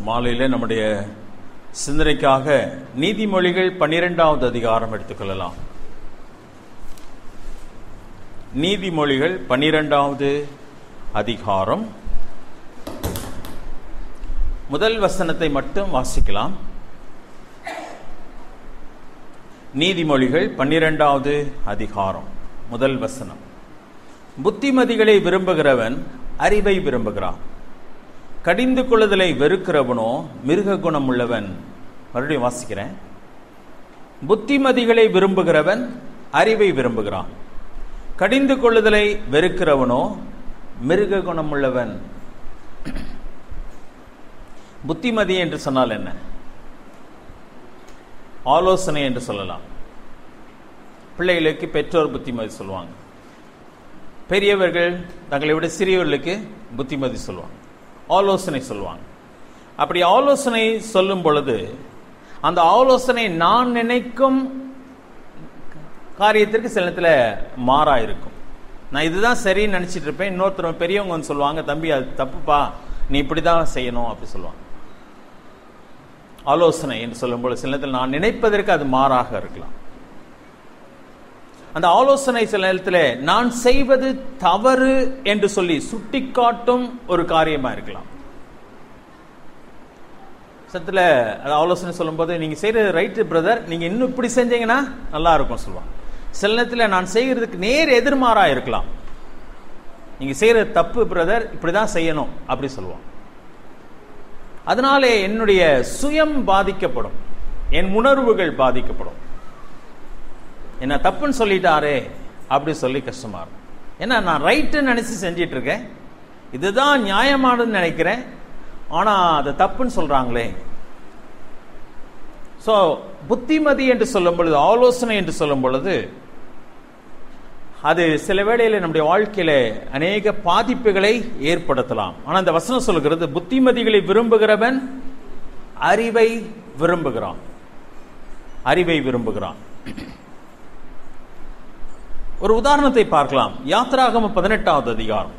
மாலையிலே நம்முடைய சிந்தனைக்காக நீதிமொழிகள் 12வது அதிகாரம் எடுத்துக்கொள்ளலாம். நீதிமொழிகள் 12வது அதிகாரம் முதல் வசனத்தை மட்டும் வாசிக்கலாம். நீதிமொழிகள் 12வது அதிகாரம் முதல் வசனம். புத்திமதிகளை விரும்புகிறவன் அறிவை விரும்புகிறான், கடிந்து கொள்ளுதலை வெறுக்கிறவனோ மிருக குணம் உள்ளவன். மறுபடியும் வாசிக்கிறேன். புத்திமதிகளை விரும்புகிறவன் அறிவை விரும்புகிறான், கடிந்து கொள்ளுதலை வெறுக்கிறவனோ மிருக குணம் உள்ளவன். புத்திமதி என்று சொன்னால் என்ன? ஆலோசனை என்று சொல்லலாம். பிள்ளைகளுக்கு பெற்றோர் புத்திமதி சொல்லுவாங்க, பெரியவர்கள் தங்களை விட சிறியவர்களுக்கு புத்திமதி சொல்லுவாங்க, ஆலோசனை சொல்லுவாங்க. அப்படி ஆலோசனை சொல்லும் பொழுது அந்த ஆலோசனை நான் நினைக்கும் காரியத்திற்கு சில நேரத்தில் மாறா இருக்கும். நான் இதுதான் சரின்னு நினைச்சிட்டு இருப்பேன், இன்னொருத்தர் பெரியவங்க வந்து சொல்லுவாங்க, தம்பி அது தப்புப்பா, நீ இப்படிதான் செய்யணும் அப்படி சொல்லுவாங்க. ஆலோசனை என்று சொல்லும்போது சில நேரத்தில் நான் நினைப்பதற்கு அது மாறாக இருக்கலாம். அந்த ஆலோசனை சில நேரத்தில் நான் செய்வது தவறு என்று சொல்லி சுட்டிக்காட்டும் ஒரு காரியமா இருக்கலாம். சத்துல ஆலோசனை சொல்லும் போது நீங்க செய்யறது ரைட்டு பிரதர், நீங்க இன்னும் இப்படி செஞ்சீங்கன்னா நல்லா இருக்கும் சொல்லுவாங்க. சில நேரத்தில் நான் செய்யறதுக்கு நேர் எதிர்மாறா இருக்கலாம். நீங்க செய்யறது தப்பு பிரதர், இப்படிதான் செய்யணும் அப்படி சொல்லுவாங்க. அதனாலே என்னுடைய சுயம் பாதிக்கப்படும், என் உணர்வுகள் பாதிக்கப்படும். என்ன தப்புன்னு சொல்லிட்டாரே அப்படி சொல்லி கஷ்டமா இருக்கும். ஏன்னா நான் ரைட்டுன்னு நினைச்சு செஞ்சிட்டு இருக்கேன், இதுதான் நியாயமானதுன்னு நினைக்கிறேன், ஆனா அது தப்புன்னு சொல்றாங்களே. சோ புத்திமதி என்று சொல்லும் பொழுது, ஆலோசனை என்று சொல்லும் பொழுது அது சில வேளையில நம்முடைய வாழ்க்கையில அநேக பாதிப்புகளை ஏற்படுத்தலாம். ஆனா இந்த வசனம் சொல்லுகிறது, புத்திமதிகளை விரும்புகிறவன் அறிவை விரும்புகிறான், அறிவை விரும்புகிறான். ஒரு உதாரணத்தை பார்க்கலாம். யாத்திராகமம் 18வது அதிகாரம்.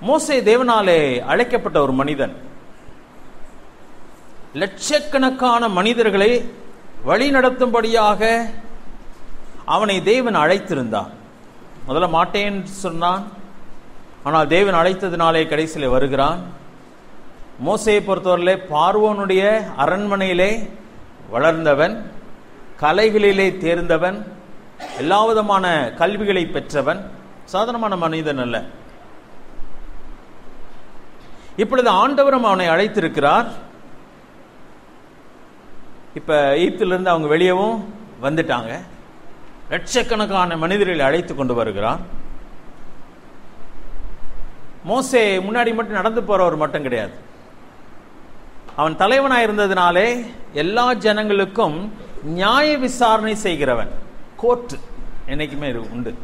மோசே தேவனாலே அழைக்கப்பட்ட ஒரு மனிதன். லட்சக்கணக்கான மனிதர்களை வழிநடத்தும்படியாக அவனை தேவன் அழைத்திருந்தார். முதல்ல மாட்டேன்னு சொன்னான், ஆனால் தேவன் அழைத்ததினாலே கடைசியில் வருகிறான். மோசையை பொறுத்தவரையிலே பார்வோனுடைய அரண்மனையிலே வளர்ந்தவன், கலைகளிலே தேர்ந்தவன், எல்லா விதமான கல்விகளை பெற்றவன், சாதாரணமான மனிதன் அல்ல. இப்பொழுது ஆண்டவரும் அவனை அழைத்திருக்கிறார். இப்ப எகிப்திலிருந்து அவங்க வெளியவும் வந்துட்டாங்க. லட்சக்கணக்கான மனிதர்களை அழைத்து கொண்டு வருகிறார். மோசே முன்னாடி மட்டும் நடந்து போறவர் மட்டும் கிடையாது, அவன் தலைவனாய் இருந்ததினாலே எல்லா ஜனங்களுக்கும் நியாய விசாரணை செய்கிறவன். கோர்ட் என்னைக்குமே உண்டு.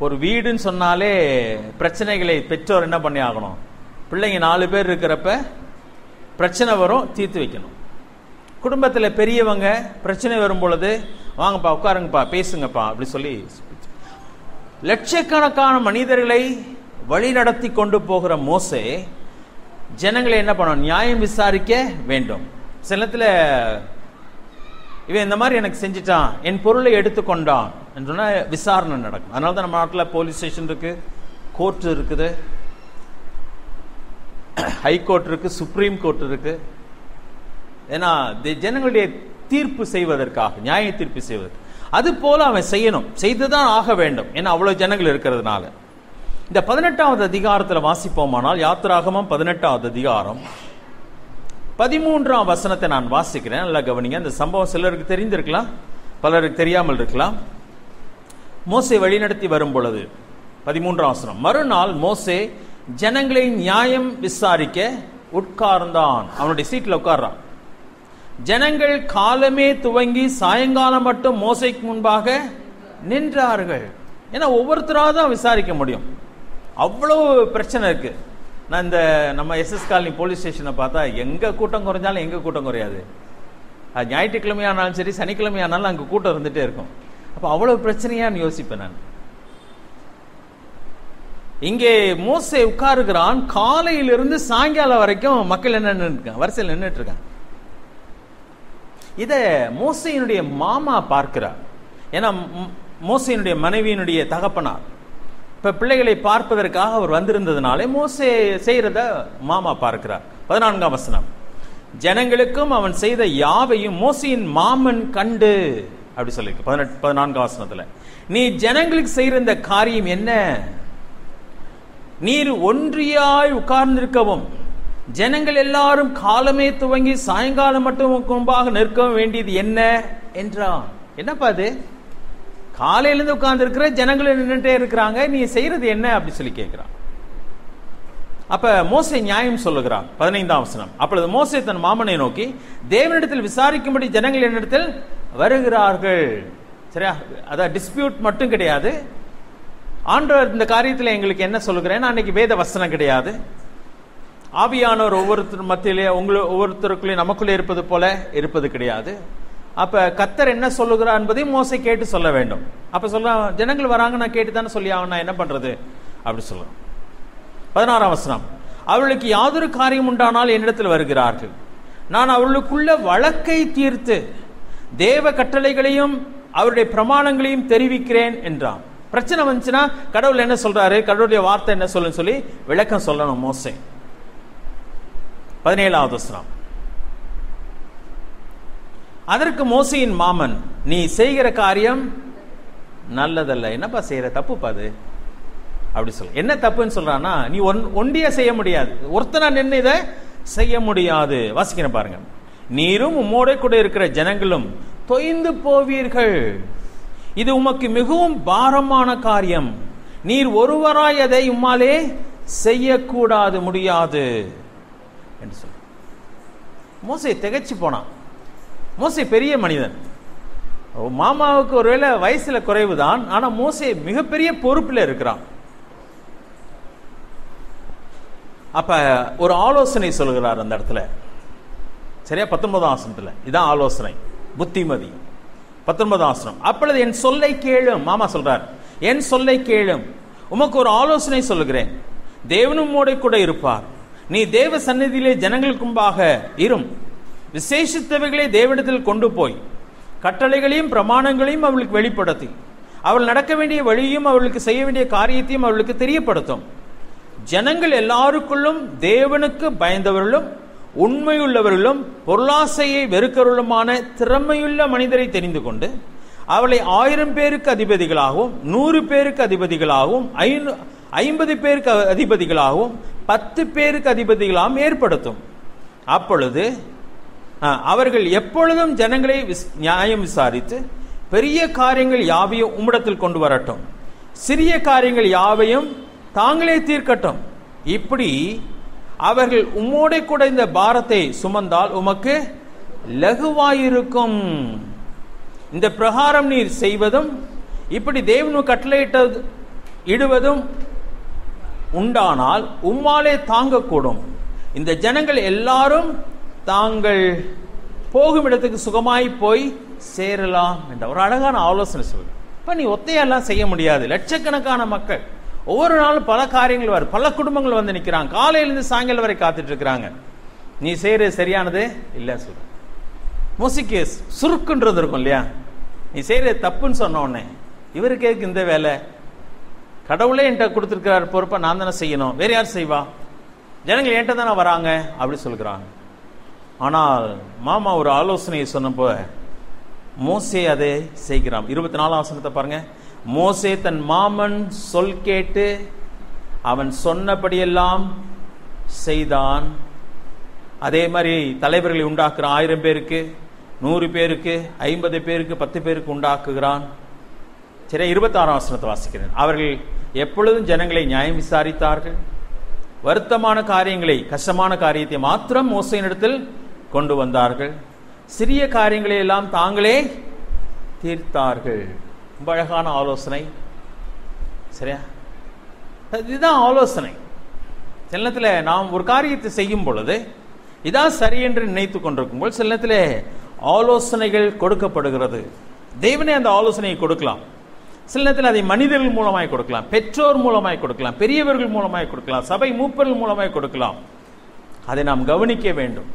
ஒரு வீடுன்னு சொன்னாலே பிரச்சனைகளை பெற்றோர் என்ன பண்ணி ஆகணும், பிள்ளைங்க 4 பேர் இருக்கிறப்ப பிரச்சனை வரும், தீர்த்து வைக்கணும். குடும்பத்தில் பெரியவங்க பிரச்சனை வரும் பொழுது, வாங்கப்பா உட்காருங்கப்பா பேசுங்கப்பா அப்படி சொல்லி லட்சக்கணக்கான மனிதர்களை வழி நடத்தி கொண்டு போகிற மோசே ஜனங்களை என்ன பண்ணணும், நியாயம் விசாரிக்க வேண்டும். சில நேரத்தில் இவன் இந்த மாதிரி எனக்கு செஞ்சிட்டான், என் பொருளை எடுத்துக்கொண்டான் என்று சொன்னா விசாரணை நடக்கும். அதனால தான் நம்ம நாட்டில் போலீஸ் ஸ்டேஷன் இருக்கு, கோர்ட் இருக்குது, ஹைகோர்ட் இருக்கு, சுப்ரீம் கோர்ட் இருக்கு. ஏன்னா ஜனங்களுடைய தீர்ப்பு செய்வதற்காக, நியாய தீர்ப்பு செய்வதற்கு. அது போல அவன் செய்யணும், செய்துதான் ஆக வேண்டும். ஏன்னா அவ்வளவு ஜனங்கள் இருக்கிறதுனால. இந்த 18வது அதிகாரத்தில் வாசிப்போமானால், யாத்திராகமம் 18வது அதிகாரம் 13ஆம் வசனத்தை நான் வாசிக்கிறேன், நல்லா கவனிங்க. இந்த சம்பவம் சிலருக்கு தெரிந்திருக்கலாம், பலருக்கு தெரியாமல் இருக்கலாம். மோசே வழிநடத்தி வரும் பொழுது 13ஆம் வசனம். மறுநாள் மோசே ஜனங்களை நியாயம் விசாரிக்க உட்கார்ந்தான். அவனுடைய சீட்ல உட்கார்றான். ஜனங்கள் காலமே துவங்கி சாயங்காலம் மட்டும் மோசைக்கு முன்பாக நின்றார்கள். ஏன்னா ஒவ்வொருத்தராக தான் விசாரிக்க முடியும், அவ்வளவு பிரச்சனை இருக்கு. நான் இந்த நம்ம எஸ்எஸ் காலனி போலீஸ் ஸ்டேஷனை பார்த்தா எங்க கூட்டம் குறைஞ்சாலும் எங்க கூட்டம் குறையாது. அது ஞாயிற்றுக்கிழமையானாலும் சரி, சனிக்கிழமையானாலும் அங்கே கூட்டம் இருந்துட்டே இருக்கும். அப்போ அவ்வளவு பிரச்சனையான்னு யோசிப்பேன் நான். இங்கே மோசே உட்காருகிறான். காலையிலிருந்து சாயங்காலம் வரைக்கும் மக்கள் என்ன இருக்காங்க, வரிசையில் நின்றுட்டு இருக்காங்க. இத மோசையினுடைய மாமா பார்க்கிறார். ஏன்னா மோசையினுடைய மனைவியினுடைய தகப்பனார். இப்ப பிள்ளைகளை பார்ப்பதற்காக அவர் வந்திருந்ததுனாலே மோசே செய்யறத மாமா பார்க்கிறார். 14ஆம் வசனம், ஜனங்களுக்கும் அவன் செய்த யாவையும் மோசையின் மாமன் கண்டு, அப்படி சொல்லிருக்கு 14ஆம் வசனத்துல. நீ ஜனங்களுக்கு செய்யற இந்த காரியம் என்ன? நீர் ஒன்றியாய் உட்கார்ந்திருக்கவும் ஜனங்கள் எல்லாரும் காலமே துவங்கி சாயங்காலம் மட்டும் முன்பாக நிற்க வேண்டியது என்ன என்றான். என்னப்பா அது? காலையிலிருந்து உட்கார்ந்து இருக்கிற ஜனங்கள் நின்றுட்டே இருக்கிறாங்க, நீ செய்யறது என்ன அப்படி சொல்லி கேட்கிறான். அப்ப மோசே நியாயம் சொல்லுகிறான். 15ஆம் வசனம், அப்பொழுது மோசே தன் மாமனை நோக்கி, தேவனிடத்தில் விசாரிக்கும்படி ஜனங்கள் என்னிடத்தில் வருகிறார்கள். சரியா? அதான் டிஸ்பியூட் மட்டும் கிடையாது. ஆண்டவர் இந்த காரியத்தில் எங்களுக்கு என்ன சொல்லுகிறேன், அன்னைக்கு வேத வசனம் கிடையாது. ஆவியானவர் ஒவ்வொருத்தர் மத்தியிலே ஒவ்வொருத்தருக்குள்ளே நமக்குள்ளே இருப்பது போல இருப்பது கிடையாது. அப்ப கர்த்தர் என்ன சொல்லுகிறார் என்பதையும் மோசே கேட்டு சொல்ல வேண்டும். அப்ப சொல்ல ஜனங்கள் வராங்க, நான் கேட்டு தானே சொல்லி ஆகணும், நான் என்ன பண்றது அப்படி சொல்றேன். 16ஆம் வசனம், அவர்களுக்கு யாதொரு காரியம் உண்டானால் என்னிடத்தில் வருகிறார்கள், நான் அவர்களுக்குள்ள வழக்கை தீர்த்து தேவ கட்டளைகளையும் அவருடைய பிரமாணங்களையும் தெரிவிக்கிறேன் என்றான். பிரச்சனை வந்துச்சுன்னா கடவுள் என்ன சொல்றாரு, கடவுளுடைய வார்த்தை என்ன சொல்லுன்னு சொல்லி விளக்கம் சொல்லணும் மோசே. 17ஆவது வசனம், அதற்கு மோசையின் மாமன், நீ செய்கிற காரியம் நல்லதல்ல. என்னப்பா செய்யற, தப்புப்பா அது அப்படி சொல்ல. என்ன தப்புன்னு சொல்றான்னா, நீ ஒண்டியா செய்ய முடியாது, ஒருத்தனா நின்று இதை செய்ய முடியாது. வாசிக்கிறேன் பாருங்க, நீரும் உம்மோட கூட இருக்கிற ஜனங்களும் தொய்ந்து போவீர்கள், இது உமக்கு மிகவும் பாரமான காரியம், நீர் ஒருவராய் அதை உம்மாலே செய்யக்கூடாது, முடியாது என்று சொல்ல. மோசே திகைச்சு போனான். மோசே பெரிய மனிதன், மாமாவுக்கு ஒருவேளை வயசுல குறைவுதான், ஆனா மோசே மிகப்பெரிய பொறுப்புல இருக்கிறான். அப்ப ஒரு ஆலோசனை சொல்கிறார் அந்த இடத்துல. சரியா? 19ஆம் வசனத்துல இதான் ஆலோசனை, புத்திமதி. 19ஆம் வசனம், அப்பொழுது என் சொல்லை கேளும். மாமா சொல்றார், என் சொல்லை கேளும், உமக்கு ஒரு ஆலோசனை சொல்லுகிறேன், தேவனும் உம்மோட கூட இருப்பார், நீ தேவ சந்நிதியிலே ஜனங்களுக்கு முன்பாக இரும், விசேஷித்தவைகளை தேவனிடத்தில் கொண்டு போய் கட்டளைகளையும் பிரமாணங்களையும் அவளுக்கு வெளிப்படுத்தி அவள் நடக்க வேண்டிய வழியும் அவளுக்கு செய்ய வேண்டிய காரியத்தையும் அவளுக்கு தெரியப்படுத்தும். ஜனங்கள் எல்லாருக்குள்ளும் தேவனுக்கு பயந்தவர்களும் உண்மையுள்ளவர்களும் பொருளாசையை வெறுக்கிறவர்களுமான திறமையுள்ள மனிதரை தெரிந்து கொண்டு அவளை 1000 பேருக்கு அதிபதிகளாகவும் 100 பேருக்கு அதிபதிகளாகவும் 50 பேருக்கு அதிபதிகளாகவும் 10 பேருக்கு அதிபதிகளாகவும் ஏற்படுத்தும். அப்பொழுது அவர்கள் எப்பொழுதும் ஜனங்களை நியாயம் விசாரித்து பெரிய காரியங்கள் யாவையும் உம்மிடத்தில் கொண்டு வரட்டும், சிறிய காரியங்கள் யாவையும் தாங்களே தீர்க்கட்டும். இப்படி அவர்கள் உம்மோட கூட இந்த பாரத்தை சுமந்தால் உமக்கு லகுவாயிருக்கும். இந்த பிரகாரம் நீர் செய்வதும் இப்படி தேவனு கட்டளையிட்ட இடுவதும் உண்டானால் உம்மாலே தாங்கக்கூடும். இந்த ஜனங்கள் எல்லாரும் தாங்கள் போகும் இடத்துக்கு சுகமாய் போய் சேரலாம் என்ற ஒரு அழகான ஆலோசனை சொல்லு. இப்ப நீ ஒத்தையெல்லாம் செய்ய முடியாது. லட்சக்கணக்கான மக்கள் ஒவ்வொரு நாளும் பல காரியங்கள் வரும், பல குடும்பங்கள் வந்து நிற்கிறாங்க, காலையிலிருந்து சாயங்காலம் வரை காத்துட்டு இருக்கிறாங்க. நீ செய்யறது சரியானது இல்ல சொல்ற. மோசைக்கு சுருக்குன்றது இருக்கும் இல்லையா, நீ செய்யறது தப்புன்னு சொன்ன உடனே இவருக்கு இந்த வேலை, கடவுளே என்கிட்ட கொடுத்துருக்கிறார் பொறுப்பை, நான் தானே செய்யணும், வேற யார் செய்வா, ஜனங்கள் என்கிட்ட தானே வராங்க அப்படி சொல்கிறாங்க. ஆனால் மாமா ஒரு ஆலோசனையை சொன்னப்போ மோசே அதை செய்கிறான். 24ஆம் வசனத்தை பாருங்க, மோசே தன் மாமன் சொல் கேட்டு அவன் சொன்னபடியெல்லாம் செய்தான். அதே மாதிரி தலைவர்களை உண்டாக்குறான், 1000 பேருக்கு 100 பேருக்கு 50 பேருக்கு 10 பேருக்கு உண்டாக்குகிறான். சரி, 26ஆம் வசனத்தை வாசிக்கிறேன். அவர்கள் எப்பொழுதும் ஜனங்களை நியாயம் விசாரித்தார்கள், வருத்தமான காரியங்களை கஷ்டமான காரியத்தை மாத்திரம் மோசையினிடத்தில் கொண்டு வந்தார்கள், சிறிய காரியங்களை எல்லாம் தாங்களே தீர்த்தார்கள். ரொம்ப அழகான ஆலோசனை. சரியா? இதுதான் ஆலோசனை. சில நேரத்தில் நாம் ஒரு காரியத்தை செய்யும் பொழுது இதான் சரி என்று நினைத்து கொண்டிருக்கும் போது சில நேரத்தில் ஆலோசனைகள் கொடுக்கப்படுகிறது. தேவனே அந்த ஆலோசனையை கொடுக்கலாம். சில நேரத்தில் அதை மனிதர்கள் மூலமாய் கொடுக்கலாம், பெற்றோர் மூலமாய் கொடுக்கலாம், பெரியவர்கள் மூலமாய் கொடுக்கலாம், சபை மூப்பர்கள் மூலமாய் கொடுக்கலாம். அதை நாம் கவனிக்க வேண்டும்.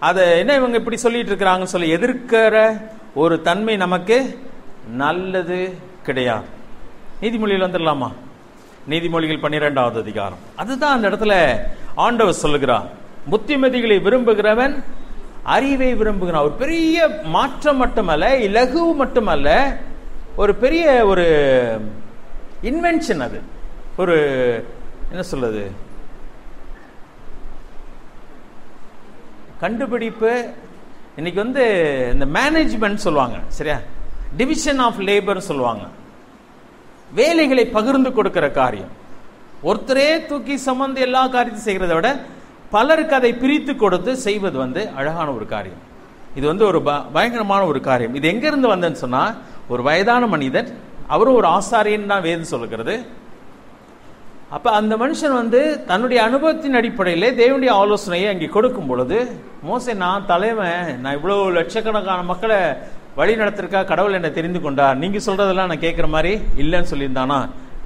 அதை என்ன இவங்க இப்படி சொல்லிட்டு இருக்கிறாங்கன்னு சொல்லி எதிர்க்கிற ஒரு தன்மை நமக்கு நல்லது கிடையாது. நீதிமொழியில் வந்துடலாமா? நீதிமொழிகள் 12வது அதிகாரம். அதுதான் அந்த இடத்துல ஆண்டவர் சொல்லுகிறார், புத்திமதிகளை விரும்புகிறவன் அறிவை விரும்புகிறான். ஒரு பெரிய மாற்றம் மட்டுமல்ல, இலகு மட்டுமல்ல, ஒரு பெரிய ஒரு இன்வென்ஷன். அது ஒரு என்ன சொல்றது, கண்டுபிடிப்பு. இன்னைக்கு இந்த மேனேஜ்மெண்ட் சொல்லுவாங்க, சரியா, டிவிஷன் ஆஃப் லேபர் சொல்லுவாங்க. வேலைகளை பகிர்ந்து கொடுக்கிற காரியம். ஒருத்தரே தூக்கி சுமந்து எல்லா காரியத்தையும் செய்கிறத விட பலருக்கு அதை பிரித்து கொடுத்து செய்வது அழகான ஒரு காரியம். இது ஒரு பயங்கரமான ஒரு காரியம். இது எங்க இருந்து வந்தேன்னு சொன்னா, ஒரு வயதான மனிதன், அவரும் ஒரு ஆசாரியன் தான் வேதம் சொல்லுகிறது. அப்ப அந்த மனுஷன் தன்னுடைய அனுபவத்தின் அடிப்படையிலே தேவனுடைய ஆலோசனையை அங்கே கொடுக்கும் பொழுது, மோசே, நான் தலைவன், நான் இவ்வளவு லட்சக்கணக்கான மக்களை வழி நடத்திருக்கா, கடவுள் என்னை தெரிந்து கொண்டார், நீங்க சொல்றதெல்லாம் நான் கேட்கிற மாதிரி இல்லைன்னு சொல்லியிருந்தானா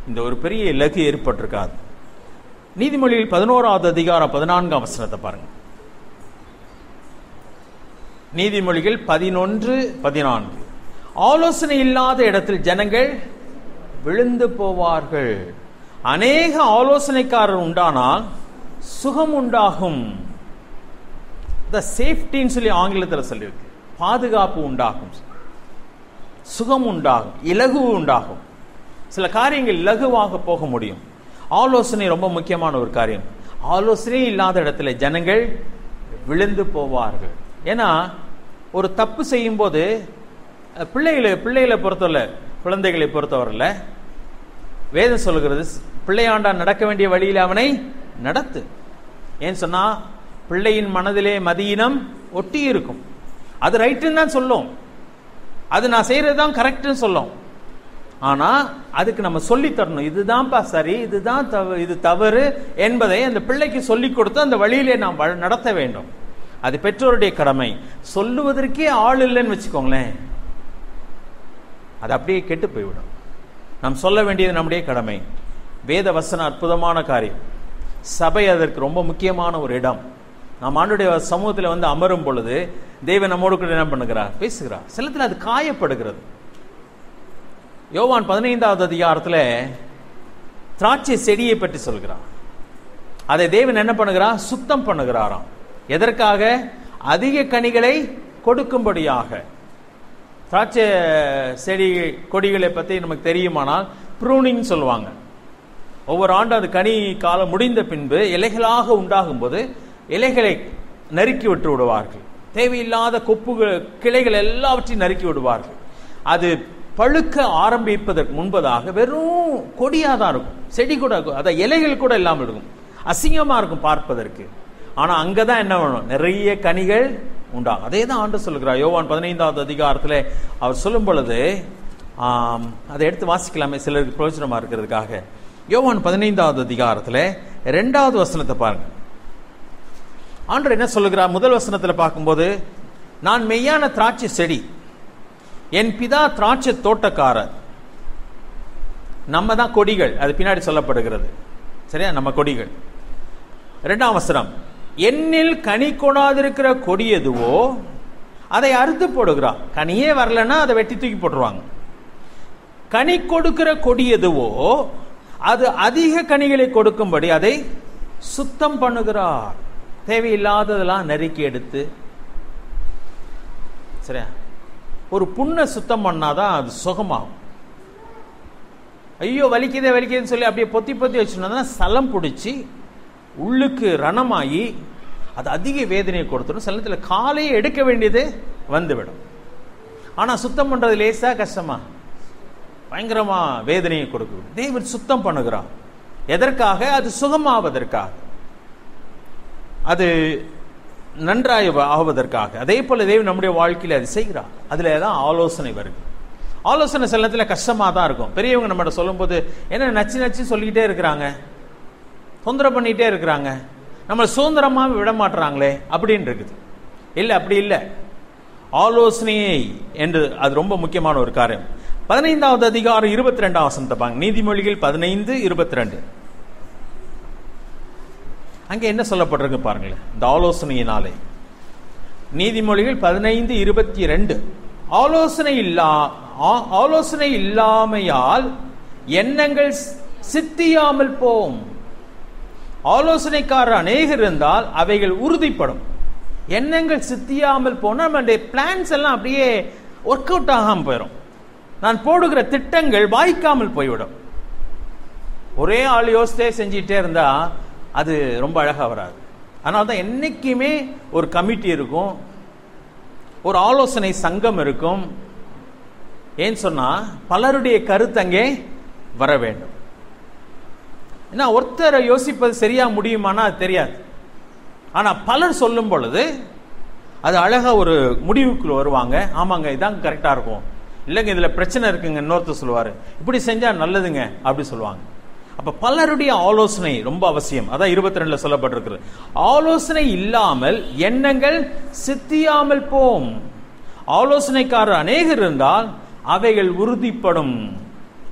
இந்த ஒரு பெரிய இலக்கு ஏற்பட்டிருக்காது. நீதிமொழியில் 11வது அதிகாரம் 14ஆம் வசனத்தை பாருங்க. நீதிமொழிகள் 11:14. ஆலோசனை இல்லாத இடத்தில் ஜனங்கள் விழுந்து போவார்கள். அநேக ஆலோசனைக்காரர் உண்டானால் சுகம் உண்டாகும். சேஃப்டின்னு சொல்லி ஆங்கிலத்தில் சொல்லியிருக்கு. பாதுகாப்பு உண்டாகும், சுகம் உண்டாகும், இலகு உண்டாகும். சில காரியங்கள் இலகுவாக போக முடியும். ஆலோசனை ரொம்ப முக்கியமான ஒரு காரியம். ஆலோசனை இல்லாத இடத்துல ஜனங்கள் விழுந்து போவார்கள். ஏன்னா ஒரு தப்பு செய்யும் போது பிள்ளைகளை பொறுத்தவரை, குழந்தைகளை பொறுத்தவரையில் வேதம் சொல்லுகிறது, பிள்ளையாண்டா நடக்க வேண்டிய வழியில் அவனை நடத்து. ஏன்னு சொன்னா பிள்ளையின் மனதிலே மதியினம் ஒட்டி இருக்கும். அது ரைட்டுன்னு தான் சொல்லும், அது நான் செய்யறது தான் கரெக்ட்னு சொல்லும். ஆனா அதுக்கு நம்ம சொல்லி தரணும், இதுதான்ப்பா சரி, இதுதான் இது தவறு என்பதை அந்த பிள்ளைக்கு சொல்லி கொடுத்து அந்த வழியிலே நாம் நடத்த வேண்டும். அது பெற்றோருடைய கடமை. சொல்லுவதற்கே ஆள் இல்லைன்னு வச்சுக்கோங்களேன், அது அப்படியே கெட்டு போய்விடும். நாம் சொல்ல வேண்டியது நம்முடைய கடமை. வேத வசனம் அற்புதமான காரியம். சபை அதற்கு ரொம்ப முக்கியமான ஒரு இடம். நாம் ஆண்டுடைய சமூகத்தில் அமரும் பொழுது தேவன் நம்மோடு கூட என்ன பண்ணுகிறார், பேசுகிறார். சிலத்தில் அது காயப்படுகிறது. யோவான் 15வது அதிகாரத்தில் திராட்சை செடியை பற்றி சொல்கிறார். அதை தேவன் என்ன பண்ணுகிறார், சுத்தம் பண்ணுகிறாராம். எதற்காக? அதிக கனிகளை கொடுக்கும்படியாக. திராட்சை செடி கொடிகளை பற்றி நமக்கு தெரியுமானால் ப்ரூனிங் சொல்லுவாங்க. ஒவ்வொரு ஆண்டும் அது கனி காலம் முடிந்த பின்பு இலைகளாக உண்டாகும் போது இலைகளை நறுக்கி விட்டு விடுவார்கள். தேவையில்லாத கொப்புகள், கிளைகள் எல்லாவற்றையும் நறுக்கி விடுவார்கள். அது பழுக்க ஆரம்பிப்பதற்கு முன்பதாக வெறும் கொடியாக தான் இருக்கும். செடி கூட, அத இலைகள் கூட இல்லாமல் இருக்கும். அசிங்கமா இருக்கும் பார்ப்பதற்கு. ஆனா அங்கதான் என்ன வேணும், நிறைய கனிகள் உண்டாகும். அதே தான் ஆண்டு சொல்லுகிறார் யோவான் 15வது அதிகாரத்தில். அவர் சொல்லும் பொழுது அதை எடுத்து வாசிக்கலாமே, சிலருக்கு பிரயோஜனமா இருக்கிறதுக்காக. யோவான் 15வது அதிகாரத்தில் 2வது வசனத்தை பாருங்க. ஆண்டவர் என்ன சொல்லுகிறார்? முதல் வசனத்தில் பார்க்கும்போது, நான் மெய்யான திராட்சை செடி, என் பிதா திராட்சை தோட்டக்காரர். நம்ம தான் கொடிகள், அது பின்னாடி சொல்லப்படுகிறது. சரியா, நம்ம கொடிகள். 2ஆம் வசனம், என்னில் கனி கொடாதிருக்கிற கொடி எதுவோ அதை அறுத்து போடுகிறார். கனியே வரலன்னா அதை வெட்டி தூக்கி போட்டுருவாங்க. கனி கொடுக்கிற கொடி எதுவோ அது அதிக கனிகளை கொடுக்கும்படி அதை சுத்தம் பண்ணுகிறார். தேவையில்லாததெல்லாம் நறுக்கி எடுத்து, சரியா, ஒரு புண்ணை சுத்தம் பண்ணாதான் அது சுகமாகும். ஐயோ வலிக்குதே வலிக்குதுன்னு சொல்லி அப்படியே பொத்தி பொத்தி வச்சுருந்தா சலம் பிடிச்சி உள்ளுக்கு ரணமாகி அது அதிக வேதனையை கொடுத்துடும். சில நேரத்தில் காலையை எடுக்க வேண்டியது வந்துவிடும். ஆனால் சுத்தம் பண்ணுறது லேசா கஷ்டமா? பயங்கரமா வேதனையை கொடுக்கும். தேவன் சுத்தம் பண்ணுகிறார். எதற்காக? அது சுகமாவதற்காக, அது நன்றாய் ஆவதற்காக. அதே போல தேவன் நம்முடைய வாழ்க்கையில் அது செய்கிறார். அதுல தான் ஆலோசனை வருது. ஆலோசனை சில நேரத்தில் கஷ்டமா தான் இருக்கும். பெரியவங்க நம்மகிட்ட சொல்லும் போது என்ன நச்சு நச்சு சொல்லிக்கிட்டே இருக்கிறாங்க, தொந்தரவு பண்ணிட்டே இருக்கிறாங்க, நம்மளை சுதந்திரமாக விட மாட்டுறாங்களே அப்படின்னு இருக்குது. இல்லை, அப்படி இல்லை. ஆலோசனையை என்று அது ரொம்ப முக்கியமான ஒரு காரியம். 15வது அதிகாரம் 22 வசனத்தை பாருங்க. நீதிமொழிகள் 15:22. அங்கே என்ன சொல்லப்பட்டிருக்கு பாருங்களேன். இந்த ஆலோசனையினாலே நீதிமொழிகள் 15:22. ஆலோசனை இல்லாமையால் எண்ணங்கள் சித்தியாமல் போம். ஆலோசனைக்காரர் அநேகர் இருந்தால் அவைகள் உறுதிப்படும். எண்ணங்கள் சித்தியாமல் போனா நம்மளுடைய பிளான்ஸ் எல்லாம் அப்படியே ஒர்க் அவுட் ஆகாமல் போயிடும். நான் போடுகிற திட்டங்கள் வாய்க்காமல் போய்விடும். ஒரே ஆள் யோசித்தே செஞ்சிட்டே இருந்தா அது ரொம்ப அழகா வராது. அதனால தான் என்னைக்குமே ஒரு கமிட்டி இருக்கும், ஒரு ஆலோசனை சங்கம் இருக்கும். ஏன்னு சொன்னா பலருடைய கருத்து அங்கே வர வேண்டும். ஏன்னா ஒருத்தரை யோசிப்பது சரியா முடியுமானா அது தெரியாது. ஆனா பலர் சொல்லும் பொழுது அது அழகா ஒரு முடிவுக்குள்ள வருவாங்க. ஆமாங்க இதான் கரெக்டா இருக்கும், இல்லைங்க இதுல பிரச்சனை இருக்குங்க, இன்னொருத்தர் சொல்லுவாரு இப்படி செஞ்சா நல்லதுங்க அப்படி சொல்லுவாங்க. அப்ப பலருடைய ஆலோசனை ரொம்ப அவசியம். அதான் 22ல சொல்லப்பட்டிருக்கு. ஆலோசனை இல்லாமல் எண்ணங்கள் சித்தியாமல் போம். ஆலோசனைக்காரர் அநேகர் இருந்தால் அவைகள் உறுதிப்படும்.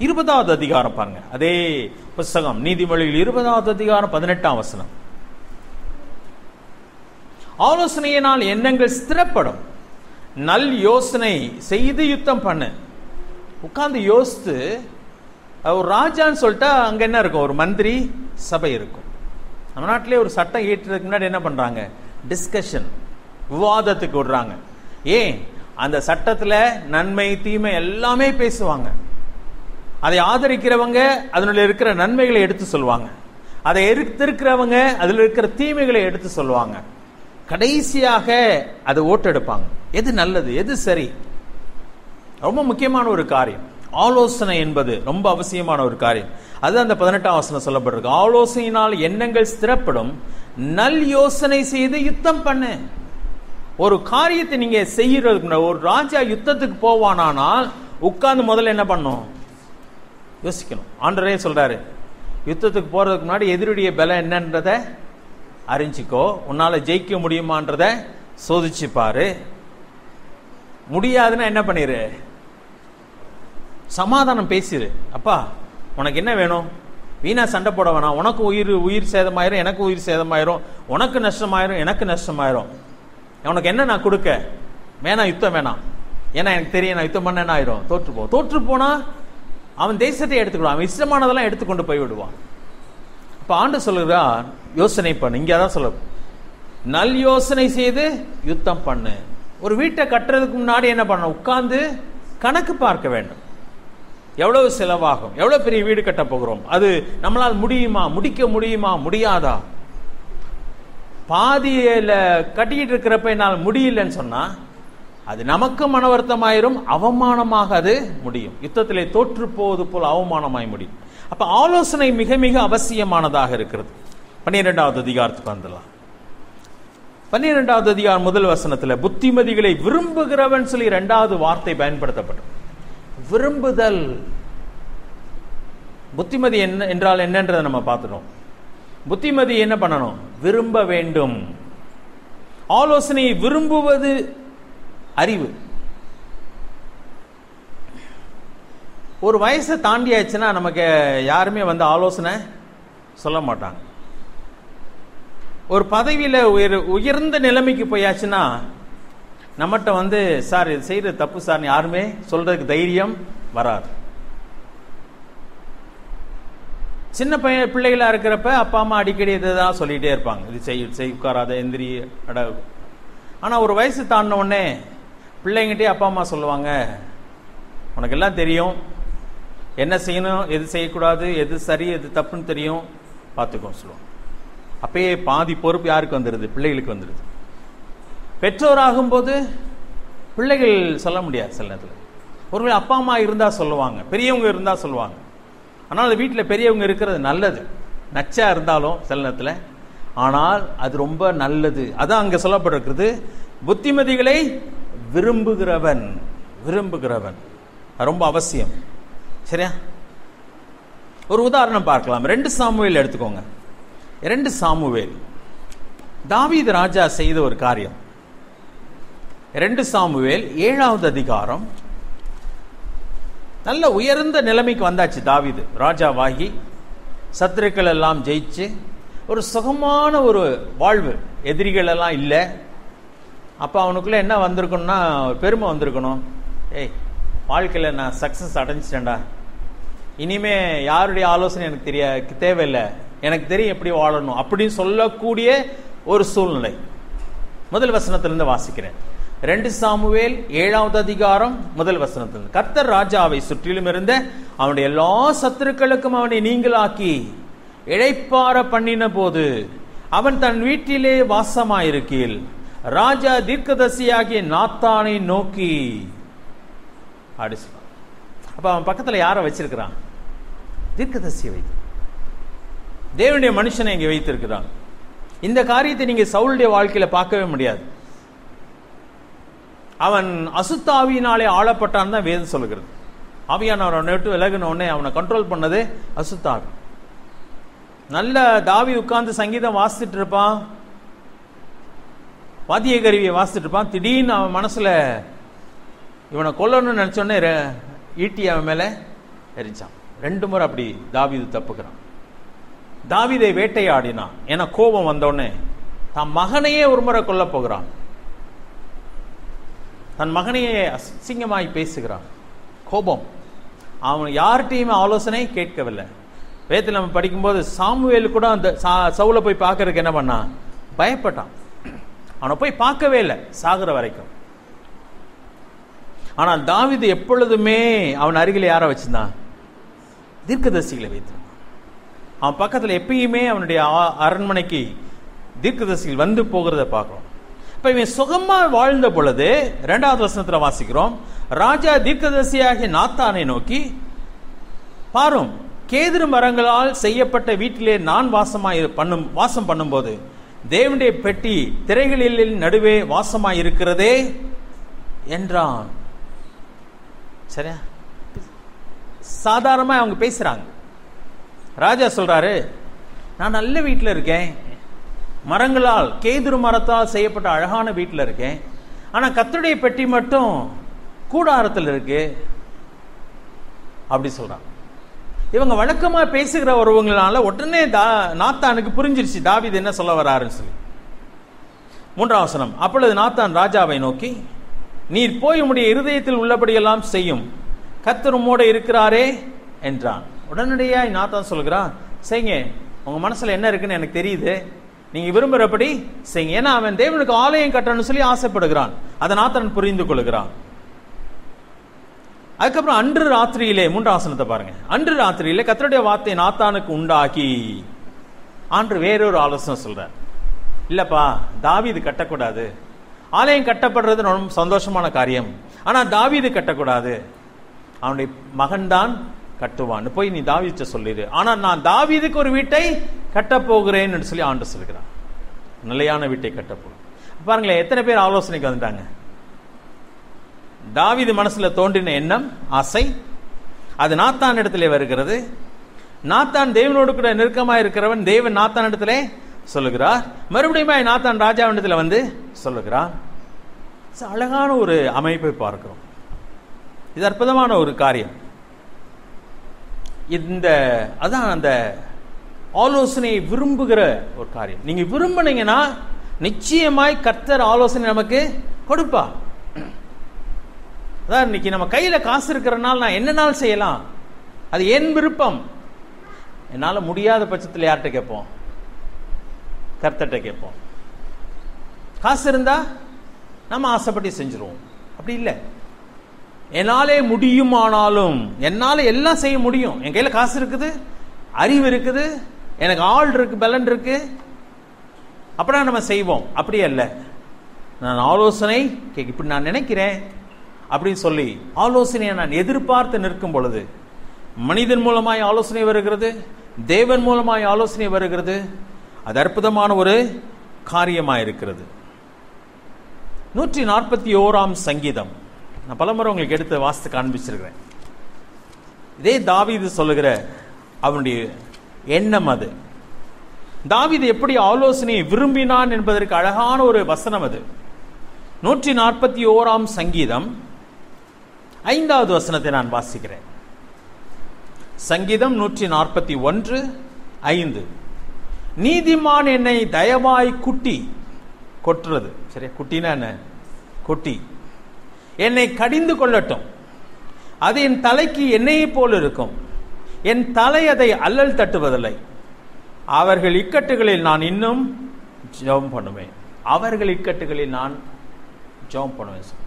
20வது அதிகாரம் பாருங்க, அதே புஸ்தகம் நீதிமொழிகள் 20வது அதிகாரம் 18 வசனம். ஆலோசனையினால் எண்ணங்கள் ஸ்திரப்படும். நல் யோசனை செய்து யுத்தம் பண்ணு. உட்கார்ந்து யோசித்து ஒரு ராஜான்னு சொல்லிட்டா அங்க என்ன இருக்கும், ஒரு மந்திரி சபை இருக்கும். நம்ம நாட்டிலே ஒரு சட்டம் ஏற்றுறதுக்கு முன்னாடி என்ன பண்றாங்க, டிஸ்கஷன், விவாதத்துக்கு விடுறாங்க. ஏன், அந்த சட்டத்துல நன்மை தீமை எல்லாமே பேசுவாங்க. அதை ஆதரிக்கிறவங்க அதனுள்ள இருக்கிற நன்மைகளை எடுத்து சொல்லுவாங்க, அதை எதிர்க்கிறவங்க அதில் இருக்கிற தீமைகளை எடுத்து சொல்லுவாங்க. கடைசியாக அதை ஓட்டெடுப்பாங்க, எது நல்லது எது சரி. ரொம்ப முக்கியமான ஒரு காரியம் ஆலோசனை என்பது, ரொம்ப அவசியமான ஒரு காரியம். அது அந்த 18 வசனம் சொல்லப்பட்டிருக்கு. ஆலோசனையினால் எண்ணங்கள் ஸ்திரப்படும், நல் யோசனை செய்து யுத்தம் பண்ணு. ஒரு காரியத்தை நீங்க செய்யறதுக்கு, ஒரு ராஜா யுத்தத்துக்கு போவானால் உட்கார்ந்து முதல்ல என்ன பண்ணும், யோசிக்கணும். ஆண்டவரே சொல்றாரு, யுத்தத்துக்கு போறதுக்கு முன்னாடி எதிரிடைய பலம் என்னன்றத அறிஞ்சிக்கோ, உன்னால ஜெயிக்க முடியுமான்றத சோதிச்சு பாரு. முடியாதுன்னா என்ன பண்ணிரு, சமாதானம் பேசிரு. அப்பா உனக்கு என்ன வேணும், வீணா சண்டை போட வேணாம், உனக்கு உயிர் சேதமாயிரும், எனக்கு உயிர் சேதமாயிரும், உனக்கு நஷ்டமாயிரும், எனக்கு நஷ்டமாயிரும். உனக்கு என்ன நான் கொடுக்க வேணாம், யுத்தம் வேணாம். ஏன்னா எனக்கு தெரியும் நான் யுத்தம் பண்ண என்ன ஆயிரும், தோற்று போனா அவன் தேசத்தை எடுத்துக்கிடுவான், அவன் இஷ்டமானதெல்லாம் எடுத்துக்கொண்டு போய் விடுவான். இப்ப ஆண்டு சொல்லுகிறார், யோசனை பண்ணு. இங்க அதான் சொல்ல, நல் யோசனை செய்து யுத்தம் பண்ணு. ஒரு வீட்டை கட்டுறதுக்கு முன்னாடி என்ன பண்ண, உட்கார்ந்து கணக்கு பார்க்க வேண்டும். எவ்வளவு செலவாகும், எவ்வளவு பெரிய வீடு கட்ட போகிறோம், அது நம்மளால் முடியுமா, முடிக்க முடியுமா, முடியாதா. பாதியில கட்டிக்கிட்டு இருக்கிறப்ப என்னால் முடியலன்னு சொன்னா அது நமக்கு மன வருத்தமாயிரும், அவமானமாக அது முடியும். யுத்தத்திலே தோற்று போவது போல் அவமானமாய் முடியும். அப்ப ஆலோசனை மிக மிக அவசியமானதாக இருக்கிறது. 12வது அதிகாரத்துக்கு வந்துடலாம். 12வது அதிகாரம் முதல் வசனத்துல புத்திமதிகளை விரும்புகிறவன் சொல்லி 2வது வார்த்தை பயன்படுத்தப்படும். விரும்புதல். புத்திமதி என்ன என்றால் என்னன்றதை நம்ம பார்த்துட்டோம். புத்திமதி என்ன பண்ணணும், விரும்ப வேண்டும். ஆலோசனையை விரும்புவது அறிவு. ஒரு வயசை தாண்டியாச்சுன்னா நமக்கு யாருமே வந்து ஆலோசனை சொல்ல மாட்டாங்க. ஒரு பதவியில உயர்ந்த நிலைமைக்கு போயாச்சுன்னா நம்மகிட்ட வந்து சார் இது செய்யறது தப்பு சார் யாருமே சொல்றதுக்கு தைரியம் வராது. சின்ன பிள்ளைகளா இருக்கிறப்ப அப்பா அம்மா அடிக்கடி இதான் சொல்லிட்டே இருப்பாங்க, இது செய் உட்காராத எந்திரி அட. ஆனா ஒரு வயசு தாண்டின உடனே பிள்ளைங்கிட்டே அப்பா அம்மா சொல்லுவாங்க, உனக்கு எல்லாம் தெரியும், என்ன செய்யணும் எது செய்யக்கூடாது, எது சரி எது தப்புன்னு தெரியும், பார்த்துக்கோ சொல்லுவாங்க. அப்பயே பாதி பொறுப்பு யாருக்கு வந்துடுது, பிள்ளைகளுக்கு வந்துடுது. பெற்றோராகும் போது பிள்ளைகள் சொல்ல முடியாது. சில நேரத்தில் ஒருவேளை அப்பா அம்மா இருந்தா சொல்லுவாங்க, பெரியவங்க இருந்தா சொல்லுவாங்க. ஆனால் வீட்டில் பெரியவங்க இருக்கிறது நல்லது, நச்சா இருந்தாலும் சில நேரத்தில், ஆனால் அது ரொம்ப நல்லது. அதான் அங்க சொல்லப்பட்டிருக்கிறது, புத்திமதிகளை விரும்புகிறவன். ரொம்ப அவசியம். சரியா? ஒரு உதாரணம் பார்க்கலாம். 2 சாமுவேல் எடுத்துக்கோங்க. 2 சாமுவேல் தாவீது ராஜா செய்த ஒரு காரியம். 2 சாமுவேல் 7வது அதிகாரம் நல்ல உயர்ந்த நிலைமைக்கு வந்தாச்சு தாவீது. ராஜாவாகி சத்துருக்கள் எல்லாம் ஜெயிச்சு ஒரு சுகமான ஒரு வாழ்வு, எதிரிகள் எல்லாம் இல்லை. அப்போ அவனுக்குள்ள என்ன வந்திருக்கணும்னா பெருமை வந்திருக்கணும். ஏய், வாழ்க்கையில் நான் சக்சஸ் அடைஞ்சிட்டேன்டா, இனிமே யாருடைய ஆலோசனை எனக்கு தேவையில்லை, எனக்கு தெரியும் எப்படி வாழணும் அப்படின்னு சொல்லக்கூடிய ஒரு சூழ்நிலை. முதல் வசனத்திலிருந்து வாசிக்கிறேன். 2 சாமுவேல் 7வது அதிகாரம் 1 வசனத்திலிருந்து. கர்த்தர் ராஜாவை சுற்றிலும் இருந்த அவனுடைய எல்லா சத்துருக்களுக்கும் அவனை நீங்களாக்கி இளைப்பாற பண்ணின போது அவன் தன் வீட்டிலே வாசமாயிருக்கையில் ராஜா தீர்க்கதரிசியாகிய நாத்தானை நோக்கி அப்படி சொல்றான். அப்ப அவன் பக்கத்துல யாரை வச்சிருக்கிறான்? தீர்க்கதரிசியை வைத்து, தேவனுடைய மனுஷனை இங்கே வைத்திருக்கிறான். இந்த காரியத்தை நீங்க சவுலுடைய வாழ்க்கையில பார்க்கவே முடியாது. அவன் அசுத்தாவியினாலே ஆளப்பட்டான் தான் வேதம் சொல்லுகிறது. ஆவியானவர் அவனை விட்டு விலகின உடனே அவனை கண்ட்ரோல் பண்ணது அசுத்தாவி. நல்ல தாவீது உட்கார்ந்து சங்கீதம் வாசிச்சுட்டு இருப்பான், வாத்திய கருவியை வாசிச்சுட்டு இருப்பான். திடீர்னு அவன் மனசுல இவனை கொல்லணும்னு நினைச்சோடனே ஈட்டி அவன் மேல எரிச்சான். 2 முறை அப்படி தாவீது தப்புக்கிறான். தாவீதை வேட்டையாடினான். ஏன்னா கோபம் வந்தோடனே தன் மகனையே ஒரு முறை கொல்ல போகிறான். தன் மகனையே அசிங்கமாய் பேசுகிறான். கோபம். அவன் யார்கிட்டையுமே ஆலோசனை கேட்கவில்லை. வேதத்தில் நம்ம படிக்கும்போது சாமுவேல் கூட அந்த சவுலை போய் பார்க்கறதுக்கு என்ன பண்ணான்? பயப்பட்டான். அவனை போய் பார்க்கவே இல்லை சாகுற வரைக்கும். ஆனால் தாவீது எப்பொழுதுமே அவன் அருகில் யாரை வச்சிருந்தான்? தீர்க்கதரிசிகளை வைத்திருந்தான். அவன் பக்கத்தில் எப்பயுமே அவனுடைய அரண்மனைக்கு தீர்க்கதரிசிகள் வந்து போகிறத பார்க்கிறோம். இப்ப இவன் சுகமா வாழ்ந்த பொழுது 2வது வசனத்துல வாசிக்கிறோம், ராஜா தீர்க்கதரிசியாகிய நாத்தானை நோக்கி, பாரும், கேதுரு மரங்களால் செய்யப்பட்ட வீட்டிலே நான் வாசம் பண்ணும்போது தேவனுடைய பெட்டி திரைகளில் நடுவே வாசமாய் இருக்கிறதே என்றான். சரியா? சாதாரணமா அவங்க பேசுறாங்க. ராஜா சொல்றாரு, நான் நல்ல வீட்டில் இருக்கேன், மரங்களால் கேதுரு மரத்தால் செய்யப்பட்ட அழகான வீட்டில் இருக்கேன், ஆனா கர்த்தருடைய பெட்டி மட்டும் கூடாரத்தில் இருக்கு அப்படி சொல்றான். இவங்க வழக்கமா பேசுகிற ஒருவங்களால உடனே நாத்தானுக்கு புரிஞ்சிருச்சு தாவீது என்ன சொல்ல வராருன்னு சொல்லி. 3ஆம் வசனம். அப்பொழுது நாத்தான் ராஜாவை நோக்கி, நீர் போய் உம்முடைய இருதயத்தில் உள்ளபடியெல்லாம் செய்யும், கர்த்தர் உம்மோடு இருக்கிறாரே என்றான். உடனடியாக நாத்தான் சொல்கிறான், செய்யுங்க, உங்க மனசுல என்ன இருக்குன்னு எனக்கு தெரியுது, நீங்க விரும்புறபடி செய்யுங்க. ஏன்னா அவன் தேவனுக்கு ஆலயம் கட்டணும்னு சொல்லி ஆசைப்படுகிறான். அதை நாத்தான் புரிந்து கொள்கிறான். அதுக்கப்புறம் அன்று ராத்திரியிலே 3ஆம் வசனத்தை பாருங்க. அன்று ராத்திரியிலே கர்த்தருடைய வார்த்தை நாத்தானுக்கு உண்டாகி, ஆண்டு வேறொரு ஆலோசனை சொல்றார். இல்லப்பா, தாவீது கட்டக்கூடாது, ஆலயம் கட்டப்படுறது ரொம்ப சந்தோஷமான காரியம், ஆனா தாவீது கட்டக்கூடாது, அவனுடைய மகன்தான் கட்டுவான்னு போய் நீ தாவீதுட்ட சொல்லிடு. ஆனா நான் தாவீதுக்கு ஒரு வீட்டை கட்டப் போகிறேன்னு சொல்லி ஆண்டு சொல்கிறான். நிலையான வீட்டை கட்டப்போகிறேன். பாருங்களேன், எத்தனை பேர் ஆலோசனைக்கு வந்துட்டாங்க. தாவீது மனசுல தோன்றின எண்ணம், ஆசை, அது நாத்தான் இடத்திலே வருகிறது. நாத்தான் தேவனோடு கூட நெருக்கமா இருக்கிறவன் தேவன் நாத்தான் இடத்திலே சொல்லுகிறார். மறுபடியும் நாத்தான் ராஜாவிடத்துல வந்து சொல்லுகிறான். அழகான ஒரு அமைப்பை பார்க்கிறோம். இது அற்புதமான ஒரு காரியம். அதான் அந்த ஆலோசனையை விரும்புகிற ஒரு காரியம். நீங்க விரும்பினீங்கன்னா நிச்சயமாய் கர்த்தர் ஆலோசனை நமக்கு கொடுப்பா. அதான் இன்னைக்கு நம்ம கையில காசு இருக்கிறனால நான் என்னன்னாலும் செய்யலாம், அது என் விருப்பம். என்னால முடியாத பட்சத்தில் யார்கிட்ட கேட்போம்? கர்த்தர்கிட்ட கேட்போம். காசு இருந்தா நம்ம ஆசைப்பட்டு செஞ்சிருவோம். அப்படி இல்லை, என்னாலே முடியுமானாலும், என்னால எல்லாம் செய்ய முடியும், என் கையில காசு இருக்குது, அறிவு இருக்குது, எனக்கு ஆள் இருக்கு, பலன் இருக்கு, அப்படின்னா நம்ம செய்வோம். அப்படியே இல்லை, நான் ஆலோசனை இப்படி நான் நினைக்கிறேன் அப்படின்னு சொல்லி ஆலோசனையை நான் எதிர்பார்த்து நிற்கும் பொழுது மனிதன் மூலமாய் ஆலோசனை வருகிறது, தேவன் மூலமாய் ஆலோசனை வருகிறது. அது அற்புதமான ஒரு காரியமாக இருக்கிறது. 141ஆம் சங்கீதம் நான் பலமுறை உங்களுக்கு எடுத்து வாசித்து காண்பிச்சிருக்கிறேன். இதே தாவீது சொல்லுகிற அவனுடைய எண்ணம். அது தாவீது எப்படி ஆலோசனையை விரும்பினான் என்பதற்கு அழகான ஒரு வசனம் அது. 141ஆம் சங்கீதம் 5வது வசனத்தை நான் வாசிக்கிறேன். சங்கீதம் 141:5. நீதிமான் என்னை தயவாய் குட்டி, கொட்டுறது சரியா, குட்டினா என்ன, கொட்டி என்னை கடிந்து கொள்ளட்டும், அது என் தலைக்கு எண்ணெயை போல் இருக்கும், என் தலை அதை அல்லல் தட்டுவதில்லை, அவர்கள் இக்கட்டுகளில் நான் இன்னும் ஜெபம் பண்ணுவேன். அவர்கள் இக்கட்டுகளில் நான் ஜெபம் பண்ணுவேன்.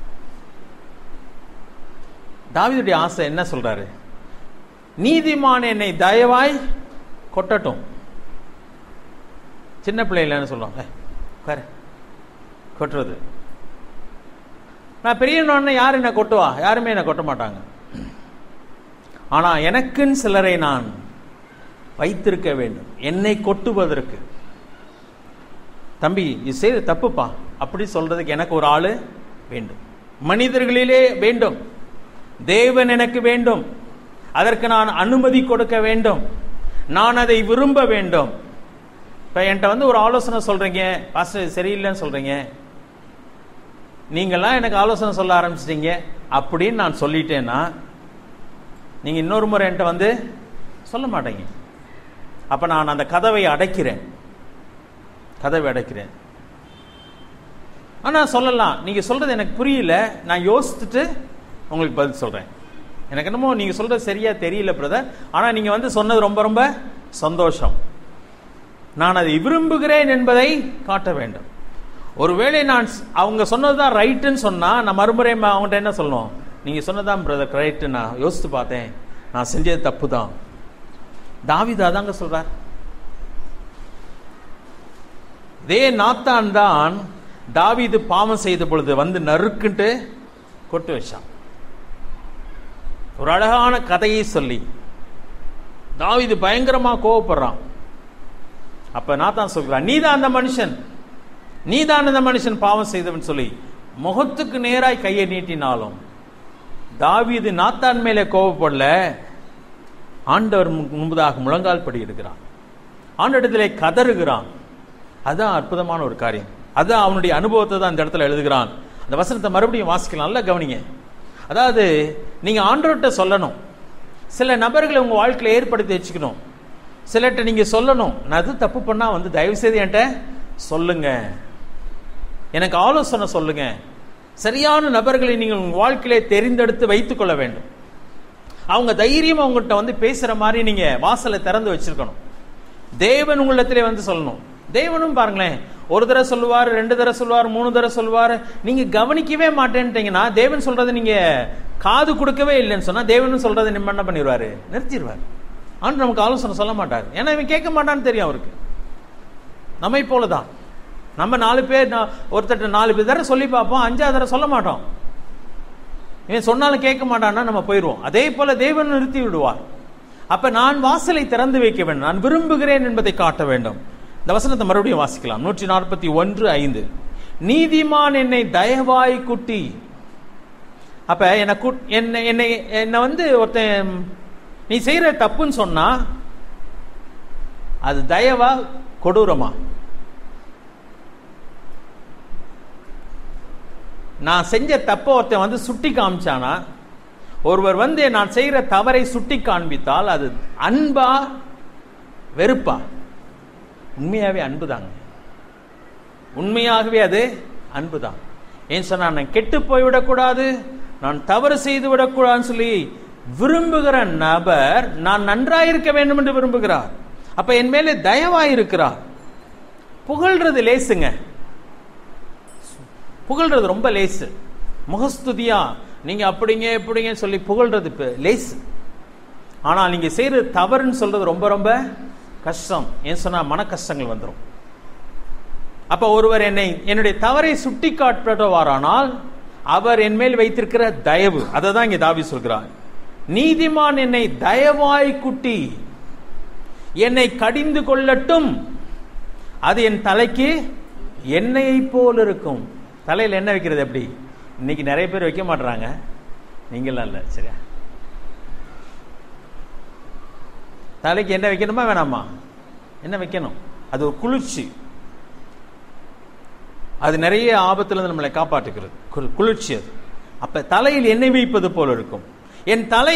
தாவீதுடைய ஆசை என்ன சொல்றாரு? நீதிமான் என்னை தயவாய் கொட்டட்டும். சின்ன பிள்ளைல என்ன சொல்லுவாங்க, கொட்டுறது. நான் பெரியவன யார் என்ன கொட்டுவா? யாருமே என்ன கொட்ட மாட்டாங்க. ஆனா எனக்குன்னு சிலரை நான் வைத்திருக்க வேண்டும் என்னை கொட்டுவதற்கு. தம்பி இது செய்த தப்புப்பா அப்படி சொல்றதுக்கு எனக்கு ஒரு ஆளு வேண்டும். மனிதர்களிலே வேண்டும், தேவன் எனக்கு வேண்டும், அதற்கு நான் அனுமதி கொடுக்க வேண்டும், நான் அதை விரும்ப வேண்டும். இப்ப என்கிட்ட ஒரு ஆலோசனை சொல்றீங்க, பாஸ்டர் சரியில்லைன்னு சொல்றீங்க, நீங்கெல்லாம் எனக்கு ஆலோசனை சொல்ல ஆரம்பிச்சிட்டீங்க அப்படின்னு நான் சொல்லிட்டேன்னா நீங்க இன்னொரு முறை என்கிட்ட சொல்ல மாட்டீங்க. அப்ப நான் அந்த கதவை அடைக்கிறேன். ஆனா சொல்லலாம், நீங்க சொல்றது எனக்கு புரியல, நான் யோசிச்சுட்டு உங்களுக்கு பதில் சொல்றேன். எனக்கு என்னமோ நீங்க சொல்றது சரியா தெரியல பிரதர், ஆனா நீங்க சொன்னது ரொம்ப ரொம்ப சந்தோஷம், நான் அதை விரும்புகிறேன் என்பதை காட்ட வேண்டும். ஒருவேளை நான் அவங்க சொன்னதுதான் ரைட்டுன்னு சொன்னா நான் மறுமுறை அவங்கள்ட்ட என்ன சொல்லணும்? நீங்க சொன்னதான் பிரதர் ரைட்டு, நான் யோசித்து பார்த்தேன், நான் செஞ்சது தப்பு தான். தாவீது அதாங்க சொல்றார். இதே நாத்தான் தான் தாவீது பாவம் செய்த பொழுது நறுக்குன்ட்டு கொட்டு வச்சான். ஒரு அழகான கதையை சொல்லி தாவீது பயங்கரமா கோவப்படுறான். அப்ப நாத்தான் சொல்றான், நீதான் அந்த மனுஷன் பாவம் செய்தவன் சொல்லி முகத்துக்கு நேராய் கையை நீட்டினாலும் தாவீது நாத்தான் மேலே கோவப்படல, ஆண்டவர் முன்பதாக முழங்கால் படி இருக்கிறான், ஆண்டவரிடத்திலே கதறுகிறான். அதுதான் அற்புதமான ஒரு காரியம். அதுதான் அவனுடைய அனுபவத்தை தான் இந்த இடத்துல எழுதுகிறான். அந்த வசனத்தை மறுபடியும் வாசிக்கலாம், நல்லா கவனிங்க. அதாவது நீங்க ஆண்டவர்கிட்ட சொல்லணும், சில நபர்களை உங்க வாழ்க்கையில ஏற்படுத்தி வச்சுக்கணும், சிலர்கிட்ட நீங்க சொல்லணும், நான் அது தப்பு பண்ணா தயவு செய்து என்கிட்ட சொல்லுங்க, எனக்கு ஆலோசனை சொல்லுங்க. சரியான நபர்களை நீங்கள் உங்க வாழ்க்கையிலே தெரிந்தெடுத்து வைத்துக் கொள்ள வேண்டும். அவங்க தைரியமா உங்கள்கிட்ட பேசுற மாதிரி நீங்க வாசலை திறந்து வச்சிருக்கணும். தேவன் உங்களிடத்திலே சொல்லணும். தேவனும் பாருங்களேன், ஒரு தடவை சொல்லுவார், 2 தடவை சொல்லுவார், 3 தடவை சொல்லுவார். நீங்க கவனிக்கவே மாட்டேன்ட்டீங்கன்னா, தேவன் சொல்றது நீங்க காது கொடுக்கவே இல்லைன்னு சொன்னா தேவனும் சொல்றதை என்ன பண்ணிடுவாரு? நிறுத்திடுவார். ஆனா நமக்கு ஆலோசனை சொல்ல மாட்டார், ஏன்னா இவன் கேட்க மாட்டான்னு தெரியும் அவருக்கு. நம்மை போலதான் நம்ம 4 பேர் ஒருத்தட்ட 4 தடவை சொல்லி பார்ப்போம், 5ஆவது தடவை சொல்ல மாட்டோம். இவன் சொன்னாலும் கேட்க மாட்டான்னா நம்ம போயிடுவோம். அதே போல தேவன் நிறுத்தி விடுவார். அப்ப நான் வாசலை திறந்து வைக்க வேண்டும், நான் விரும்புகிறேன் என்பதை காட்ட வேண்டும். இந்த வசனத்தை மறுபடியும் வாசிக்கலாம். 141:5. நீதிமான் என்னை தயவாய் குட்டி. அப்ப என்ன ஒருத்தன் நீ செய்யற தப்புன்னு சொன்னா அது தயவா கொடூரமா? நான் செஞ்ச தப்ப ஒருத்தன் சுட்டி காமிச்சானா, ஒருவர் நான் செய்யற தவறை சுட்டி காண்பித்தால் அது அன்பா வெறுப்பா? உண்மையாவே அன்புதாங்க, உண்மையாகவே அது அன்புதான். ஏன் சொன்னா, நான் கெட்டு போய்விடக்கூடாது, நான் தவறு செய்து விடக்கூடாதுன்னு சொல்லி விரும்புகிற நபர் நான் நன்றாயிருக்க வேண்டும் என்று விரும்புகிறார். அப்ப என் மேலே தயவாயிருக்கிறார். புகழ்றது லேசுங்க, புகழ்றது ரொம்ப லேசு. முகஸ்துதியா நீங்க அப்படிங்க எப்படிங்க சொல்லி புகழ்றது லேசு. ஆனா நீங்க செய்யறது தவறுன்னு சொல்றது ரொம்ப ரொம்ப கஷ்டம். ஏன் சொன்னா மன கஷ்டங்கள் வந்துடும். அப்ப ஒருவர் என்னுடைய தவறை சுட்டி காட்டுவாரானால் அவர் என் மேல் வைத்திருக்கிற தயவு, அதை தான் இங்க தாவீது சொல்கிறார். நீதிமான் என்னை தயவாய் குட்டி என்னை கடிந்து கொள்ளட்டும், அது என் தலைக்கு எண்ணெயை போல் இருக்கும். தலையில் எண்ணெய் வைக்கிறது எப்படி? இன்னைக்கு நிறைய பேர் வைக்க மாட்டாங்க, நீங்களாம் இல்ல, சரியா? தலைக்கு எண்ணெய் வைக்கணுமா வேணாமா? என்ன வைக்கணும். அது ஒரு குளிர்ச்சி, அது நிறைய ஆபத்துல நம்மளை காப்பாற்றுகிறது, குளிர்ச்சி அது. அப்ப தலையில் எண்ணெய் வைப்பது போல இருக்கும். என் தலை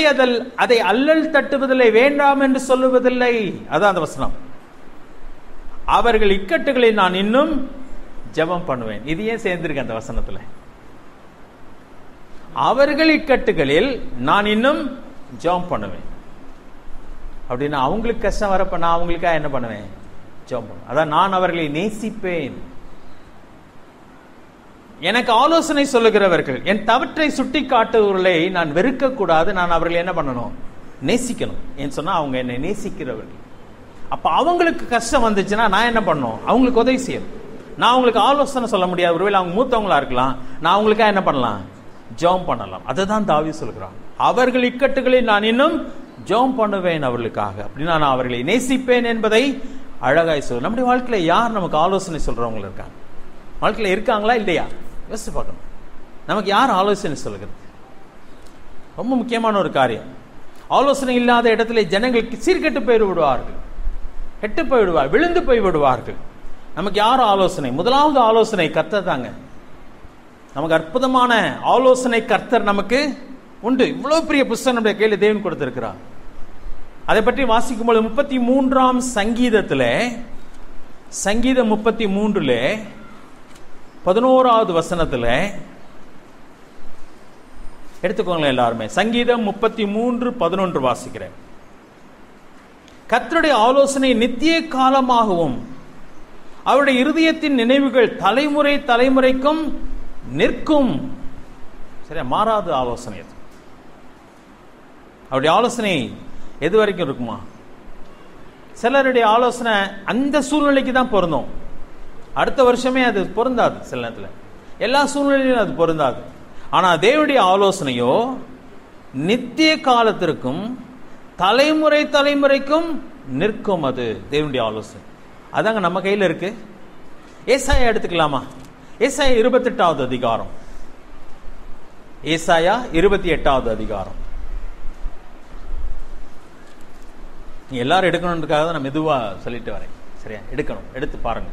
அதை அல்லல் தட்டுவதில்லை, வேண்டாம் என்று சொல்லுவதில்லை. அதான் அந்த வசனம். அவர்கள் இக்கட்டுகளில் நான் இன்னும் ஜெபம் பண்ணுவேன். இது ஏன் சேர்ந்திருக்கு அந்த வசனத்துல? அவர்கள் இக்கட்டுகளில் நான் இன்னும் ஜெபம் பண்ணுவேன் அப்படின்னா அவங்களுக்கு கஷ்டம் வரப்ப நான் அவங்களுக்காக என்ன பண்ணுவேன்? ஜெபம் பண்ணுவேன். அதான் நான் அவர்களை நேசிப்பேன். எனக்கு ஆலோசனை சொல்லுகிறவர்கள், என் தவற்றை சுட்டி காட்டுவர்களை நான் வெறுக்க கூடாது. நான் அவர்களை என்ன பண்ணணும்? நேசிக்கணும். ஏன்னு சொன்னா அவங்க என்னை நேசிக்கிறவர்கள். அப்ப அவங்களுக்கு கஷ்டம் வந்துச்சுன்னா நான் என்ன பண்ணணும்? அவங்களுக்கு உதவி செய்யணும். நான் அவங்களுக்கு ஆலோசனை சொல்ல முடியாது, ஒருவேளை அவங்க மூத்தவங்களா இருக்கலாம். நான் அவங்களுக்காக என்ன பண்ணலாம்? ஜெபம் பண்ணலாம். அதுதான் தாவீது சொல்கிறான். அவர்கள் இக்கட்டுகளில் நான் இன்னும் ஜெபம் பண்ணுவேன் அவர்களுக்காக. அப்படின்னா நான் அவர்களை நேசிப்பேன் என்பதை அழகாய் சொல்ல. நம்முடைய வாழ்க்கையில யார் நமக்கு ஆலோசனை சொல்றவங்க இருக்காங்க? வாழ்க்கையில இருக்காங்களா இல்லையா? யோசிச்சு பார்க்கணும். நமக்கு யார் ஆலோசனை சொல்லுகிறது? ரொம்ப முக்கியமான ஒரு காரியம். ஆலோசனை இல்லாத இடத்துல ஜனங்களுக்கு சீர்கெட்டு போய் விடுவார்கள், கெட்டு போய் விடுவார், விழுந்து போய் விடுவார்கள். நமக்கு யார் ஆலோசனை? முதலாவது ஆலோசனை கர்த்தர் தாங்க. நமக்கு அற்புதமான ஆலோசனை கர்த்தர் நமக்கு உண்டு. இவ்வளவு பெரிய புஸ்தகம் நம்முடைய கையில் தேவன் கொடுத்திருக்கிறார். அதை பற்றி வாசிக்கும்போது 33ஆம் சங்கீதத்துல, சங்கீதம் 33ல 11வது வசனத்துல எடுத்துக்கோங்களேன் எல்லாருமே. சங்கீதம் 33:11 வாசிக்கிறேன். கர்த்தருடைய ஆலோசனை நித்திய காலமாகவும் அவருடைய இருதயத்தின் நினைவுகள் தலைமுறை தலைமுறைக்கும் நிற்கும். சரியா? மாறாத ஆலோசனை. அவருடைய ஆலோசனை எது வரைக்கும் இருக்குமா? சிலருடைய ஆலோசனை அந்த சூழ்நிலைக்கு தான் பொருந்தும், அடுத்த வருஷமே அது பொருந்தாது. சில நேரத்தில் எல்லா சூழ்நிலையிலும் அது பொருந்தாது. ஆனா தேவனுடைய ஆலோசனையோ நித்திய காலத்திற்கும் தலைமுறை தலைமுறைக்கும் நிற்கும். அது தேவனுடைய ஆலோசனை. அதாங்க நம்ம கையில் இருக்கு. ஏசாயா எடுத்துக்கலாமா? ஏசாயா 28வது அதிகாரம். ஏசாயா 28வது அதிகாரம். நீங்க எல்லாரும் எடுக்கணுன்றதுக்காக தான் நான் மெதுவா சொல்லிட்டு வரேன். சரியா? எடுக்கணும், எடுத்து பாருங்க.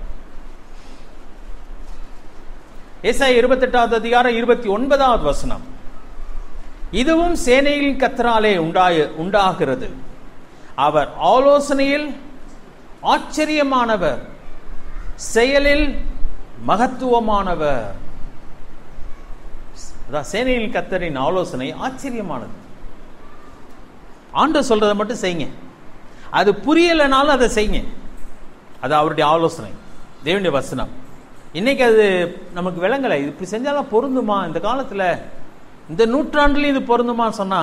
ஏசாயா 28வது அதிகாரம் 29வது வசனம். இதுவும் சேனையின் கர்த்தராலே உண்டாகிறது. அவர் ஆலோசனையில் ஆச்சரியமானவர், செயலில் மகத்துவமானவர். அதான் சேனையின் கர்த்தரின் ஆலோசனை ஆச்சரியமானது. ஆண்டவர் சொல்றதை மட்டும் செய்யுங்க. அது புரியலைனாலும் அதை செய்யுங்க. அது அவருடைய ஆலோசனை, தேவனுடைய வசனம். இன்னைக்கு அது நமக்கு விளங்கலை. இது இப்படி செஞ்சாலும் பொருந்துமா? இந்த காலத்துல இந்த நூற்றாண்டுலையும் இது பொருந்துமா சொன்னா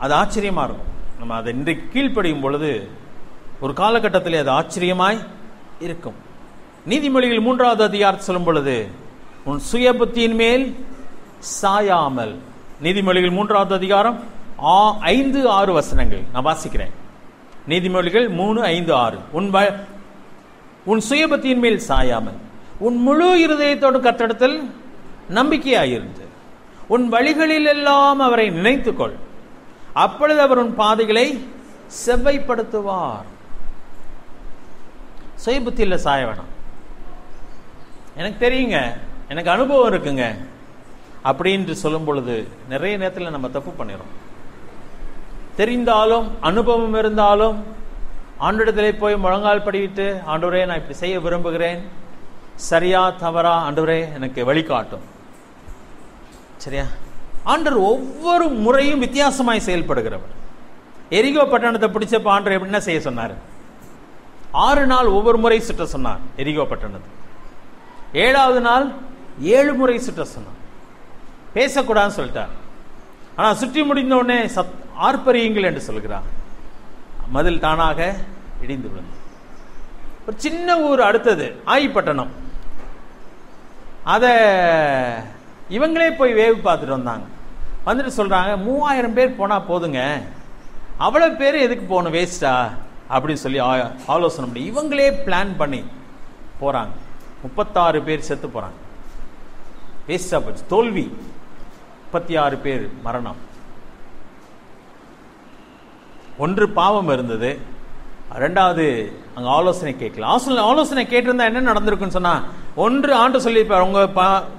அது ஆச்சரியமா இருக்கும். நம்ம அதை இன்றைக்கு கீழ்ப்படியும் பொழுது ஒரு காலகட்டத்தில் அது ஆச்சரியமாய் இருக்கும். நீதிமொழிகள் 3வது அதிகாரத்தை சொல்லும் பொழுது உன் சுய புத்தியின் மேல் சாயாமல். நீதிமொழிகள் 3வது அதிகாரம் 5-6 வசனங்கள் நான் வாசிக்கிறேன். நீதிமொழிகள் 3:5-6. உன் சுயபத்தியின் மேல் சாயாமல் உன் முழு இருதயத்தோடு கர்த்தரிடத்தில் நம்பிக்கையாயிருந்து உன் வழிகளில் எல்லாம் அவரை நினைத்துக்கொள், அப்பொழுது அவர் உன் பாதைகளை செவ்வைப்படுத்துவார். சுயபுத்தியில் சாய வேணாம். எனக்கு தெரியுங்க, எனக்கு அனுபவம் இருக்குங்க அப்படின்னு சொல்லும் பொழுது நிறைய நேரத்தில் நம்ம தப்பு பண்ணிடுறோம். தெரிந்தாலும் அனுபவம் இருந்தாலும் ஆண்டவரிடத்திலே போய் முழங்கால் படிவிட்டு, ஆண்டவரே நான் இப்படி செய்ய விரும்புகிறேன், சரியா தவறா ஆண்டவரே எனக்கு வழிகாட்டும். சரியா? ஆண்டவர் ஒவ்வொரு முறையும் வித்தியாசமாய் செயல்படுகிறவர். எரிகோ பட்டணத்தை பிடிச்சப்ப ஆண்டவர் என்ன செய்ய சொன்னார்? 6 நாள் ஒவ்வொரு முறை சுற்ற சொன்னார் எரிகோ பட்டணத்தை. 7வது நாள் 7 முறை சுற்ற சொன்னார். பேசக்கூடாதுன்னு சொல்லிட்டார். ஆனா சுற்றி முடிந்த உடனே ஆர்ப்பரியுங்கள் என்று சொல்கிறார். மதில் தானாக இடிந்து விழுந்தது. ஒரு சின்ன ஊர் அடுத்தது ஆயிப்பட்டணம். அத இவங்களே போய் வேவு பார்த்துட்டு வந்தாங்க. வந்துட்டு சொல்றாங்க 3000 பேர் போனா போதுங்க, அவ்வளவு பேர் எதுக்கு போகணும், வேஸ்டா அப்படின்னு சொல்லி ஆலோசனை பண்ணி இவங்களே பிளான் பண்ணி போறாங்க. 36 பேர் செத்து போறாங்க. வேஸ்டா போச்சு, தோல்வி. 36 பேர் மரணம். ஒன்று பாவம் இருந்தது, 2வது அங்க ஆலோசனை கேட்கல. ஆலோசனை கேட்டிருந்தா என்ன நடந்திருக்குன்னு சொன்னா, ஒன்று ஆண்டு சொல்லியிருப்பார், உங்க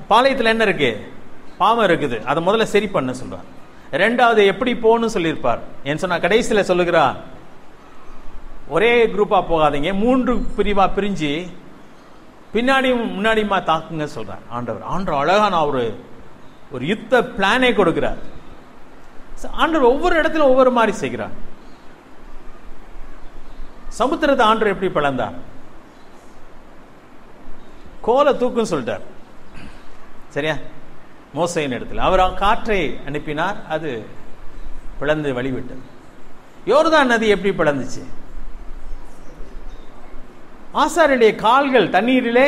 பாளையத்தில் என்ன இருக்கு, பாவம் இருக்குது, அதை முதல்ல சரி பண்ண சொல்றார். இரண்டாவது எப்படி போகணும்னு சொல்லியிருப்பார். ஏன்னு சொன்னா கடைசியில சொல்லுகிறார், ஒரே குரூப்பா போகாதீங்க, 3 பிரிவா பிரிஞ்சு பின்னாடியும் முன்னாடியுமா தாக்குங்க சொல்றார் ஆண்டவர். அழகான ஒரு யுத்த பிளானே கொடுக்கிறார். ஆண்டவர் ஒவ்வொரு இடத்துல ஒவ்வொரு மாதிரி செய்கிறார். சமுத்திரத்தை ஆண்டவர் எப்படி பிளந்தார்? கோலை தூக்குன்னு சொல்லிட்டார். சரியா? மோசையின் இடத்துல அவர் காற்றை அனுப்பினார், அது பிளந்து வழிவிட்டது. யோர்தான் நதி எப்படி பிளந்துச்சு? ஆசாரியருடைய கால்கள் தண்ணீரிலே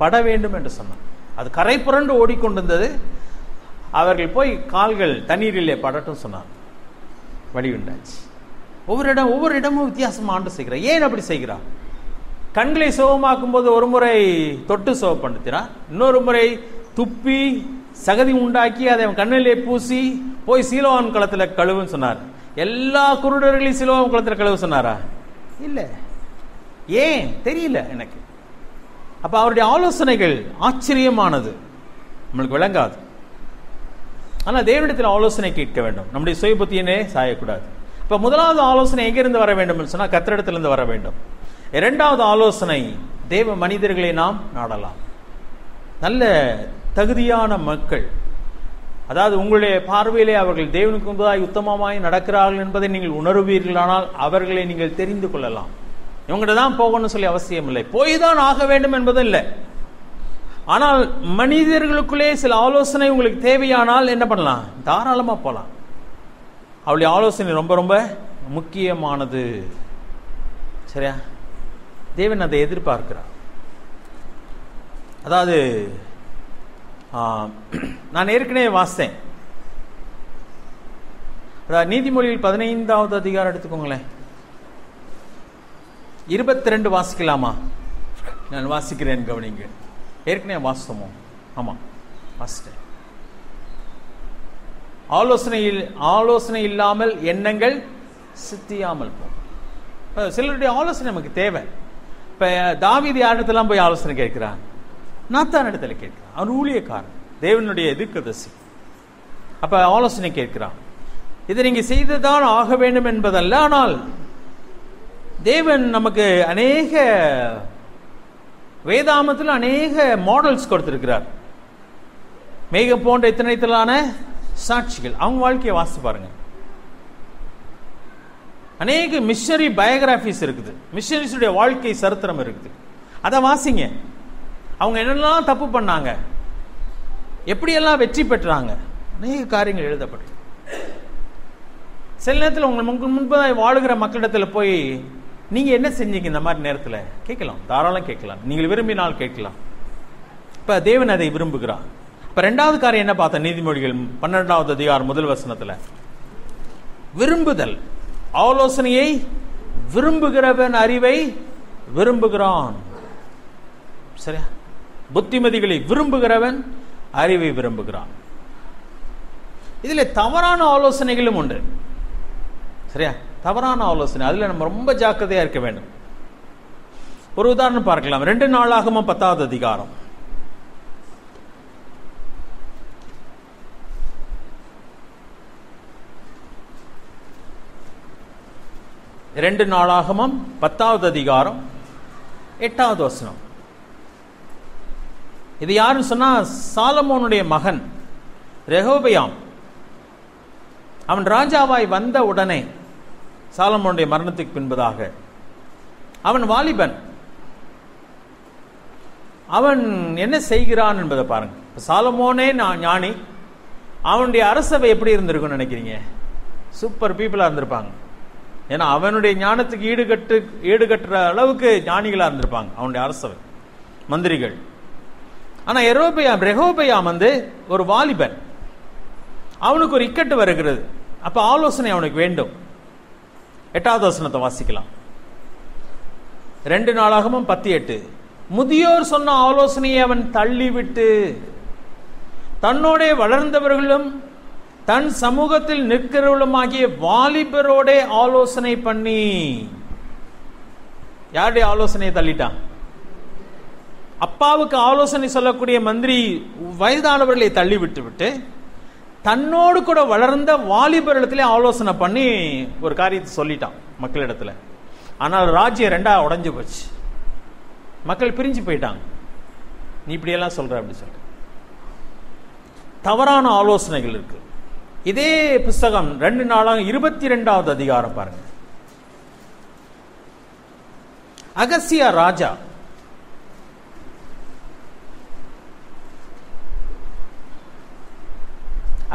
பட வேண்டும் என்று சொன்னார். அது கரை புரண்டு ஓடிக்கொண்டிருந்தது. அவர்கள் போய் கால்கள் தண்ணீரிலே படட்டும் சொன்னார், வழி உண்டாச்சு. ஒவ்வொரு இடமும் வித்தியாசமா ஆண்டு செய்கிறார். ஏன் அப்படி செய்கிறார்? கண்களை சுகமாக்கும் போது ஒரு முறை தொட்டு சுகப்படுத்தினார், இன்னொரு முறை துப்பி சகதி உண்டாக்கி அதை அவன் கண்ணிலே பூசி போய் சீலோவான் களத்துல கழுவுன்னு சொன்னார். எல்லா குருடர்களையும் சீலோவான் களத்துல கழுவு சொன்னாரா? இல்ல. ஏன் தெரியல எனக்கு. அப்ப அவருடைய ஆலோசனைகள் ஆச்சரியமானது, நம்மளுக்கு விளங்காது. ஆனா தேவனிடத்தில் ஆலோசனை கேட்க வேண்டும், நம்முடைய சுய புத்தியினே சாயக்கூடாது. இப்ப முதலாவது ஆலோசனை எங்கிருந்து வர வேண்டும் சொன்னா கர்த்தரிடத்திலிருந்து வர வேண்டும். இரண்டாவது ஆலோசனை, தேவ மனிதர்களை நாம் நாடலாம். நல்ல தகுதியான மக்கள், அதாவது உங்களுடைய பார்வையிலே அவர்கள் தேவனுக்கு முன்பதாய் உத்தமமாய் நடக்கிறார்கள் என்பதை நீங்கள் உணர்வீர்களானால் அவர்களை நீங்கள் தெரிந்து கொள்ளலாம். இவங்ககிட்ட தான் போகணும்னு சொல்லி அவசியம் இல்லை, போய் தான் ஆக வேண்டும் என்பதும் இல்லை. ஆனால் மனிதர்களுக்குள்ளே சில ஆலோசனை உங்களுக்கு தேவையானால் என்ன பண்ணலாம்? தாராளமா போகலாம். அவளுடைய ஆலோசனை ரொம்ப ரொம்ப முக்கியமானது. சரியா? தேவன் அதை எதிர்பார்க்கிறார். அதாவது நான் ஏற்கனவே வாசித்தேன். அதாவது நீதிமொழியில் 15வது அதிகாரம் எடுத்துக்கோங்களேன், 22 வாசிக்கலாமா? நான் வாசிக்கிறேன், கவனிங்க. ஏற்கனவே வாசித்தோமோ? ஆமா, வாசிட்டேன். ஆலோசனை இல்லாமல் எண்ணங்கள் சித்தியாமல் போகும். சிலருடைய ஆலோசனை நமக்கு தேவை. இப்ப தாவீது யாரிடத்தெல்லாம் போய் ஆலோசனை கேட்கிறான்? நாத்தான் இடத்துல கேட்கிறான். அவன் ஊழியக்காரன், தேவனுடைய எதிர்க்கதரிசி. அப்ப ஆலோசனை கேட்கிறான். இதை நீங்க செய்துதான் ஆக வேண்டும் என்பதல்ல, ஆனால் தேவன் நமக்கு அநேக வேதாமத்தில் அநேக மாடல்ஸ் கொடுத்திருக்கிறார். மேகம் போன்ற இத்தனைத்தலான சாட்சிகள், அவங்க வாழ்க்கையை வாசித்து பாருங்க. அநேக மிஷனரி பயோகிராபிஸ் இருக்குது, மிஷனரிஸுடைய வாழ்க்கை சரித்திரம் இருக்குது. அதை வாசிங்க. அவங்க என்னெல்லாம் தப்பு பண்ணாங்க, எப்படியெல்லாம் வெற்றி பெற்றாங்க, அநேக காரியங்கள் எழுதப்பட்டு. சில நேரத்தில் உங்களுக்கு முன்பதாக வாழுகிற மக்களிடத்தில் போய் நீங்க என்ன செஞ்சீங்க இந்த மாதிரி நேரத்தில் கேட்கலாம், தாராளம் கேட்கலாம், நீங்கள் விரும்பினால் கேட்கலாம். இப்ப தேவன் அதை விரும்புகிறார். இப்ப 2வது காரியம் என்ன பார்த்த? நீதிமொழிகள் 12வது அதிகாரம் 1 வசனத்துல விரும்புதல். ஆலோசனையை விரும்புகிறவன் அறிவை விரும்புகிறான். சரியா? புத்திமதிகளை விரும்புகிறவன் அறிவை விரும்புகிறான். இதுல தவறான ஆலோசனைகளும் உண்டு. சரியா? தவறான ஆலோசனை, அதுல நம்ம ரொம்ப ஜாக்கிரதையா இருக்க வேண்டும். ஒரு உதாரணம் பார்க்கலாம். 2 நாளாகமம் 10வது அதிகாரம். 2 நாளாகமம் 10வது அதிகாரம் 8வது வசனம். இது யாருன்னு சொன்னா சாலமோனுடைய மகன் ரெகோபெயாம். அவன் ராஜாவாய் வந்த உடனே, சாலமோனுடைய மரணத்துக்கு பின்பதாக, அவன் வாலிபன். அவன் என்ன செய்கிறான் என்பதை பாருங்க. சாலமோனே ஞானி, அவனுடைய அரசவை எப்படி இருந்திருக்கும் நினைக்கிறீங்க? சூப்பர் பீப்புளா இருந்திருப்பாங்க. ஏன்னா அவனுடைய ஞானத்துக்கு ஈடுகட்டுற அளவுக்கு ஞானிகளா இருந்திருப்பாங்க அவனுடைய அரசவை, மந்திரிகள். ஆனா ரெகோபெயாம் ஒரு வாலிபன். அவனுக்கு ஒரு இக்கட்டு வருகிறது. அப்ப ஆலோசனை அவனுக்கு வேண்டும். 8வது வசனத்தை வாசிக்கலாம். 2 நாளாகமம் 10:8. முதியோர் சொன்ன ஆலோசனையை அவன் தள்ளிவிட்டு தன்னோட வளர்ந்தவர்களும் தன் சமூகத்தில் நிற்கிறவர்களுமாகிய வாலிபரோட ஆலோசனை பண்ணி. யாருடைய ஆலோசனையை தள்ளிட்டான்? அப்பாவுக்கு ஆலோசனை சொல்லக்கூடிய மந்திரி வயதானவர்களை தள்ளிவிட்டு தன்னோடு கூட வளர்ந்த வாலிபரிடத்திலே ஆலோசனை பண்ணி ஒரு காரியத்தை சொல்லிட்டான் மக்களிடத்துல. ஆனால் ராஜ்யம் ரெண்டா உடைஞ்சு போச்சு, மக்கள் பிரிஞ்சு போயிட்டாங்க. நீ இப்படியெல்லாம் சொல்ற அப்படி சொல்ற. தவறான ஆலோசனைகள் இருக்கு. இதே புஸ்தகம் 2 நாளாக 22வது அதிகாரம் பாருங்க. அகசியா ராஜா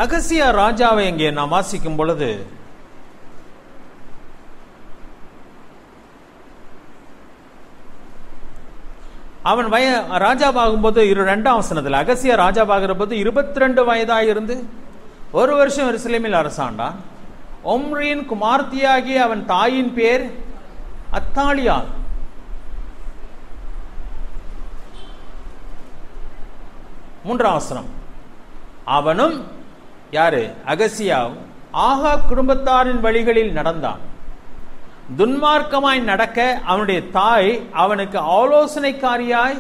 அகசியா ராஜாவை இங்கே நாம் வாசிக்கும் பொழுது அவன் ராஜாவாகும் போது 2ஆம் வசனத்தில் அகசியா ராஜாவாகிற போது 22 வயதாக இருந்து 1 வருஷம் எருசலேமில் அரசாண்டான். ஒம்ரியின் குமார்த்தியாகிய அவன் தாயின் பேர் அத்தாலியாள். மூன்றாம் வசனம், அவனும் யாரு? அகசியாவும் ஆகாப் குடும்பத்தாரின் வழிகளில் நடந்தான். துன்மார்க்கமாய் நடக்க அவனுடைய தாய் அவனுக்கு ஆலோசனைக்காரியாய்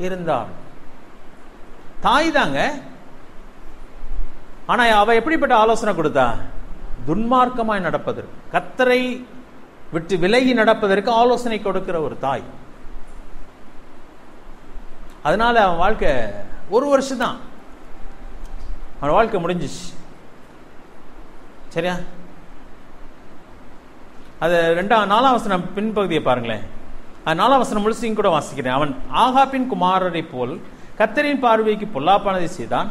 இருந்தாள். தாய் தாங்க, ஆனா அவ எப்படிப்பட்ட ஆலோசனை கொடுத்தா? துன்மார்க்கமாய் நடப்பதற்கு, கர்த்தரை விட்டு விலகி நடப்பதற்கு ஆலோசனை கொடுக்கிற ஒரு தாய். அதனால அவன் வாழ்க்கை 1 வருஷம் தான், அவன் வாழ்க்கை முடிஞ்சிச்சு. சரியா? அது 4ஆம் வசனம் பின்பகுதியை பாருங்களேன். 4ஆம் வசனம் முழுசையும் கூட வாசிக்கிறேன். அவன் ஆகாபின் குமாரரை போல் கர்த்தரின் பார்வைக்கு பொல்லாப்பானதை செய்தான்.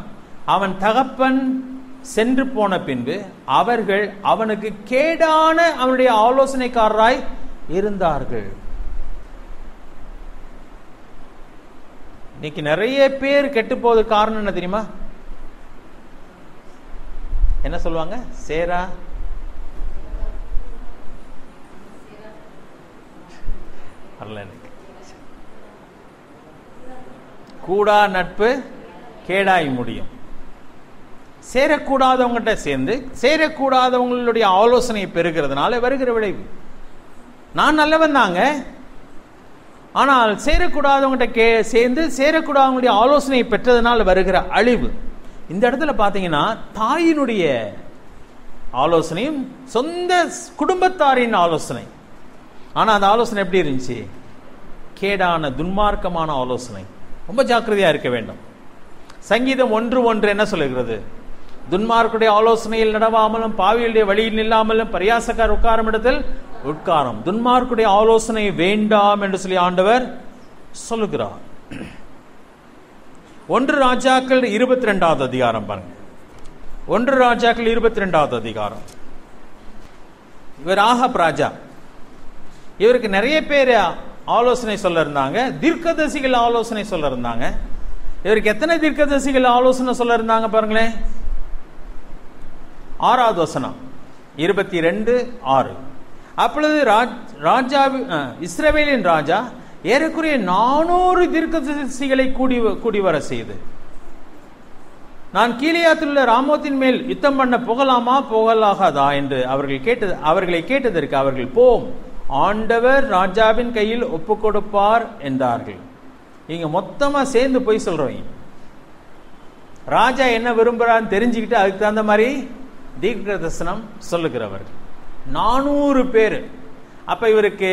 அவன் தகப்பன் சென்று போன பின்பு அவர்கள் அவனுக்கு கேடான அவனுடைய ஆலோசனைக்காரராய் இருந்தார்கள். இன்னைக்கு நிறைய பேர் கெட்டு போவதற்கு காரணம் என்ன தெரியுமா? என்ன சொல்லுவாங்க? சேரா எனக்கு கூடா நட்பு கேடாய் முடியும். சேரக்கூடாதவங்கிட்ட சேர்ந்து சேரக்கூடாதவங்களுடைய ஆலோசனையை பெறுகிறதுனால வருகிற விளைவு. நான் நல்லவன் தாங்க, ஆனால் சேரக்கூடாதவங்கிட்ட சேர்ந்து சேரக்கூடாதவங்களுடைய ஆலோசனையை பெற்றதுனால வருகிற அழிவு. இந்த இடத்துல பாத்தீங்கன்னா தாயினுடைய ஆலோசனையும் சொந்த குடும்பத்தாரின் ஆலோசனை. ஆனா அந்த ஆலோசனை எப்படி இருந்துச்சு? கேடான துன்மார்க்கமான ஆலோசனை. ரொம்ப ஜாக்கிரதையா இருக்க வேண்டும். சங்கீதம் 1:1 என்ன சொல்லுகிறது? துன்மார்க்குடைய ஆலோசனையில் நடவாமலும் பாவிகளுடைய வழியில் நில்லாமலும் பரியாசக்கார் உட்காரும் இடத்தில் உட்காரும். துன்மார்க்குடைய ஆலோசனை வேண்டாம் என்று சொல்லி ஆண்டவர் சொல்லுகிறார். 1 ராஜாக்கள் 22வது அதிகாரம் பாருங்க. 1 ராஜாக்கள் 22வது அதிகாரம். இவர் ஆகாப் ராஜா. இவருக்கு நிறைய பேர் ஆலோசனை சொல்ல இருந்தாங்க, தீர்க்கதரிசிகள் ஆலோசனை சொல்ல இருந்தாங்க. இவருக்கு எத்தனை தீர்க்கதரிசிகள் ஆலோசனை சொல்ல இருந்தாங்க பாருங்களேன். 6வது வசனம் 22:6. அப்பொழுது இஸ்ரவேலின் ராஜா ஏறக்குறைய 400 தீர்க்கதரிசிகளை கூடி வர செய்து, நான் கீலேயாத்தில் உள்ள ராமோத்தின் மேல் யுத்தம் பண்ண போகலாமா போகலாகாதா என்று அவர்களை கேட்டதற்கு அவர்கள் போம், ஆண்டவர் ராஜாவின் கையில் ஒப்பு கொடுப்பார் என்றார்கள். இங்க மொத்தமா சேர்ந்து போய் சொல்றவங்க. ராஜா என்ன விரும்புறான்னு தெரிஞ்சுக்கிட்டு அதுக்கு தகுந்த மாதிரி தீர்க்க தரிசனம் சொல்லுகிறவர் 400 பேர். அப்ப இவருக்கு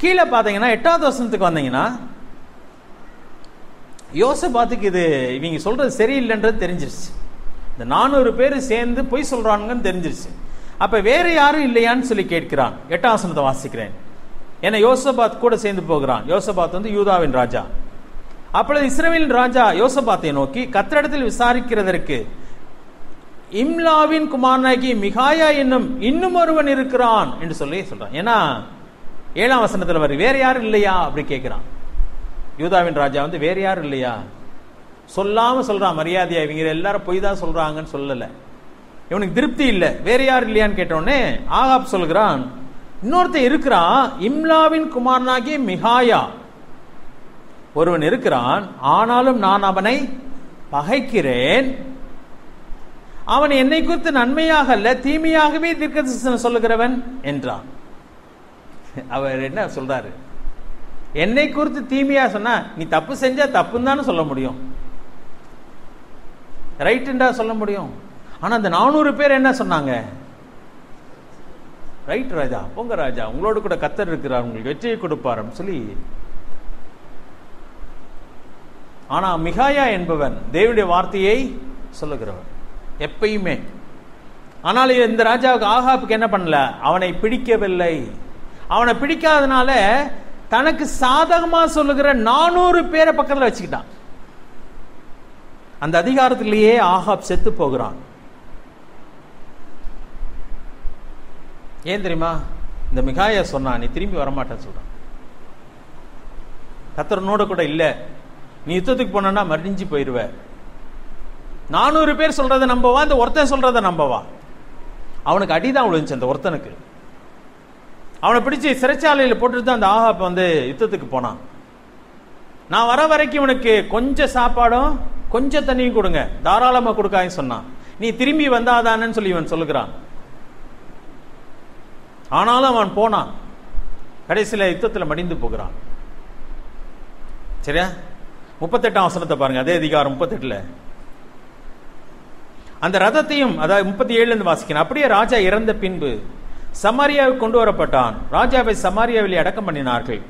கீழே பாத்தீங்கன்னா 8வது வசனத்துக்கு வந்தீங்கன்னா யோசபாத்துக்கு இது இவங்க சொல்றது சரியில்லைன்றது தெரிஞ்சிருச்சு. இந்த 400 பேர் சேர்ந்து பொய் சொல்றாங்கன்னு தெரிஞ்சிருச்சு. அப்ப வேற யாரும் இல்லையான்னு சொல்லி கேட்கிறான். 8ஆம் வசனத்தை வாசிக்கிறேன். ஏன்னா யோசபாத் கூட சேர்ந்து போகிறான். யோசபாத் யூதாவின் ராஜா. அப்பொழுது இஸ்ரவேலின் ராஜா யோசபாத்தை நோக்கி, கர்த்தரிடத்தில் விசாரிக்கிறதற்கு இம்லாவின் குமாரனாகி மிகாயா என்னும் இன்னும் ஒருவன் இருக்கிறான் என்று சொல்றான். ஏன்னா 7ஆம் வசனத்துல வர வேற யாரும் இல்லையா அப்படி கேட்கிறான். யூதாவின் ராஜா வேற யாரும் இல்லையா சொல்லாம சொல்றான். மரியாதையா இவங்க எல்லாரும் பொய் தான் சொல்றாங்கன்னு சொல்லல. இவனுக்கு திருப்தி இல்லை. வேற யாரும் இல்லையான்னு கேட்டோடனே ஆகாப் சொல்கிறான், இன்னொருத்தன் இருக்கிறான், இம்லாவின் குமாரனாகிய மிகாயா ஒருவன் இருக்கிறான், ஆனாலும் நான் அவனை பகைக்கிறேன். அவன் என்னை குறித்து நன்மையாக அல்ல தீமையாகவே தீர்க்கதரிசனம் சொல்லுகிறவன் என்றான். அவர் என்ன சொல்றாரு? என்னை குறித்து தீமையா சொன்னா நீ தப்பு செஞ்சா தப்புன்னு தானே சொல்ல முடியும். ரைட்டுண்டா சொல்ல முடியும். ஆனா அந்த 400 பேர் என்ன சொன்னாங்க? ரைட் ராஜா, போங்க ராஜா, உங்களோடு கூட கர்த்தர் இருக்கிறார், உங்களுக்கு வெற்றியை கொடுப்பார் சொல்லி. ஆனா மிகாயா என்பவன் தேவனுடைய வார்த்தையை சொல்லுகிறவன் எப்பயுமே. ஆனால் இந்த ராஜாவுக்கு ஆகாப்புக்கு என்ன பண்ணல? அவனை பிடிக்கவில்லை. அவனை பிடிக்காதனால தனக்கு சாதகமா சொல்லுகிற 400 பேரை பக்கத்தில் வச்சுக்கிட்டான். அந்த அதிகாரத்திலேயே ஆகாப் செத்து போகிறான். ஏன் தெரியுமா? இந்த மிகாயா சொன்னா, நீ திரும்பி வரமாட்டேன்னு சொல்றான். கர்த்தரோட கூட இல்ல, நீ யுத்தத்துக்கு போனா மடிஞ்சு போயிருவ. 400 பேர் சொல்றத நம்பவா, இந்த ஒருத்தன் சொல்றத நம்பவா? அவனுக்கு அடிதான் விழுந்துச்சு. அந்த ஒருத்தனுக்கு அவனை பிடிச்சி சிறைச்சாலையில் போட்டுட்டு தான் அந்த ஆகாப் யுத்தத்துக்கு போனான். நான் வர வரைக்கும் இவனுக்கு கொஞ்சம் சாப்பாடும் கொஞ்சம் தண்ணியும் கொடுங்க, தாராளமா கொடுக்கான்னு சொன்னான். நீ திரும்பி வந்தாதானு சொல்லி இவன் சொல்லுகிறான். ஆனாலும் அவன் போனான். கடைசியில் யுத்தத்தில் மடிந்து போகிறான். சரியா? 38ஆம் வசனத்தை பாருங்க, அதே அதிகாரம் 38. அந்த ரதத்தையும், அதாவது 37 வாசிக்கிறேன். அப்படியே ராஜா இறந்த பின்பு சமாரியாவுக்கு கொண்டு வரப்பட்டான். ராஜாவை சமாரியாவில் அடக்கம் பண்ணினார்கள்.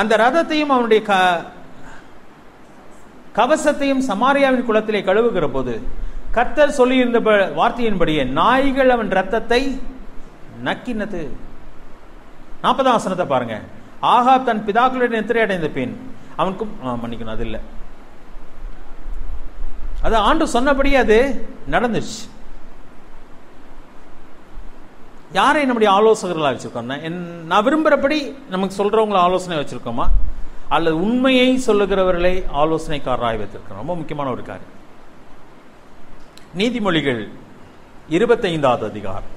அந்த ரதத்தையும் அவனுடைய கவசத்தையும் சமாரியாவின் குளத்திலே கழுவுகிற போது கர்த்தர் சொல்லியிருந்த வார்த்தையின்படியே நாய்கள் அவன் ரத்தத்தை நக்கினது. 40ஆம் வசனத்தை பாருங்க. ஆகாப் தன் பிதாக்களுடன் நித்திரை அடைந்த பின் அவனுக்கும் மன்னிக்கணும், அது இல்லை, அது ஆண்டு சொன்னபடி அது நடந்துச்சு. யாரை நம்முடைய ஆலோசகர்களாக வச்சிருக்கோம்? நான் விரும்புகிறபடி நமக்கு சொல்றவங்களை ஆலோசனை வச்சிருக்கோமா, அல்லது உண்மையை சொல்லுகிறவர்களை ஆலோசனைக்காரராக வைத்திருக்கிறோம்? ரொம்ப முக்கியமான ஒரு காரியம். நீதிமொழிகள் 25வது அதிகாரம்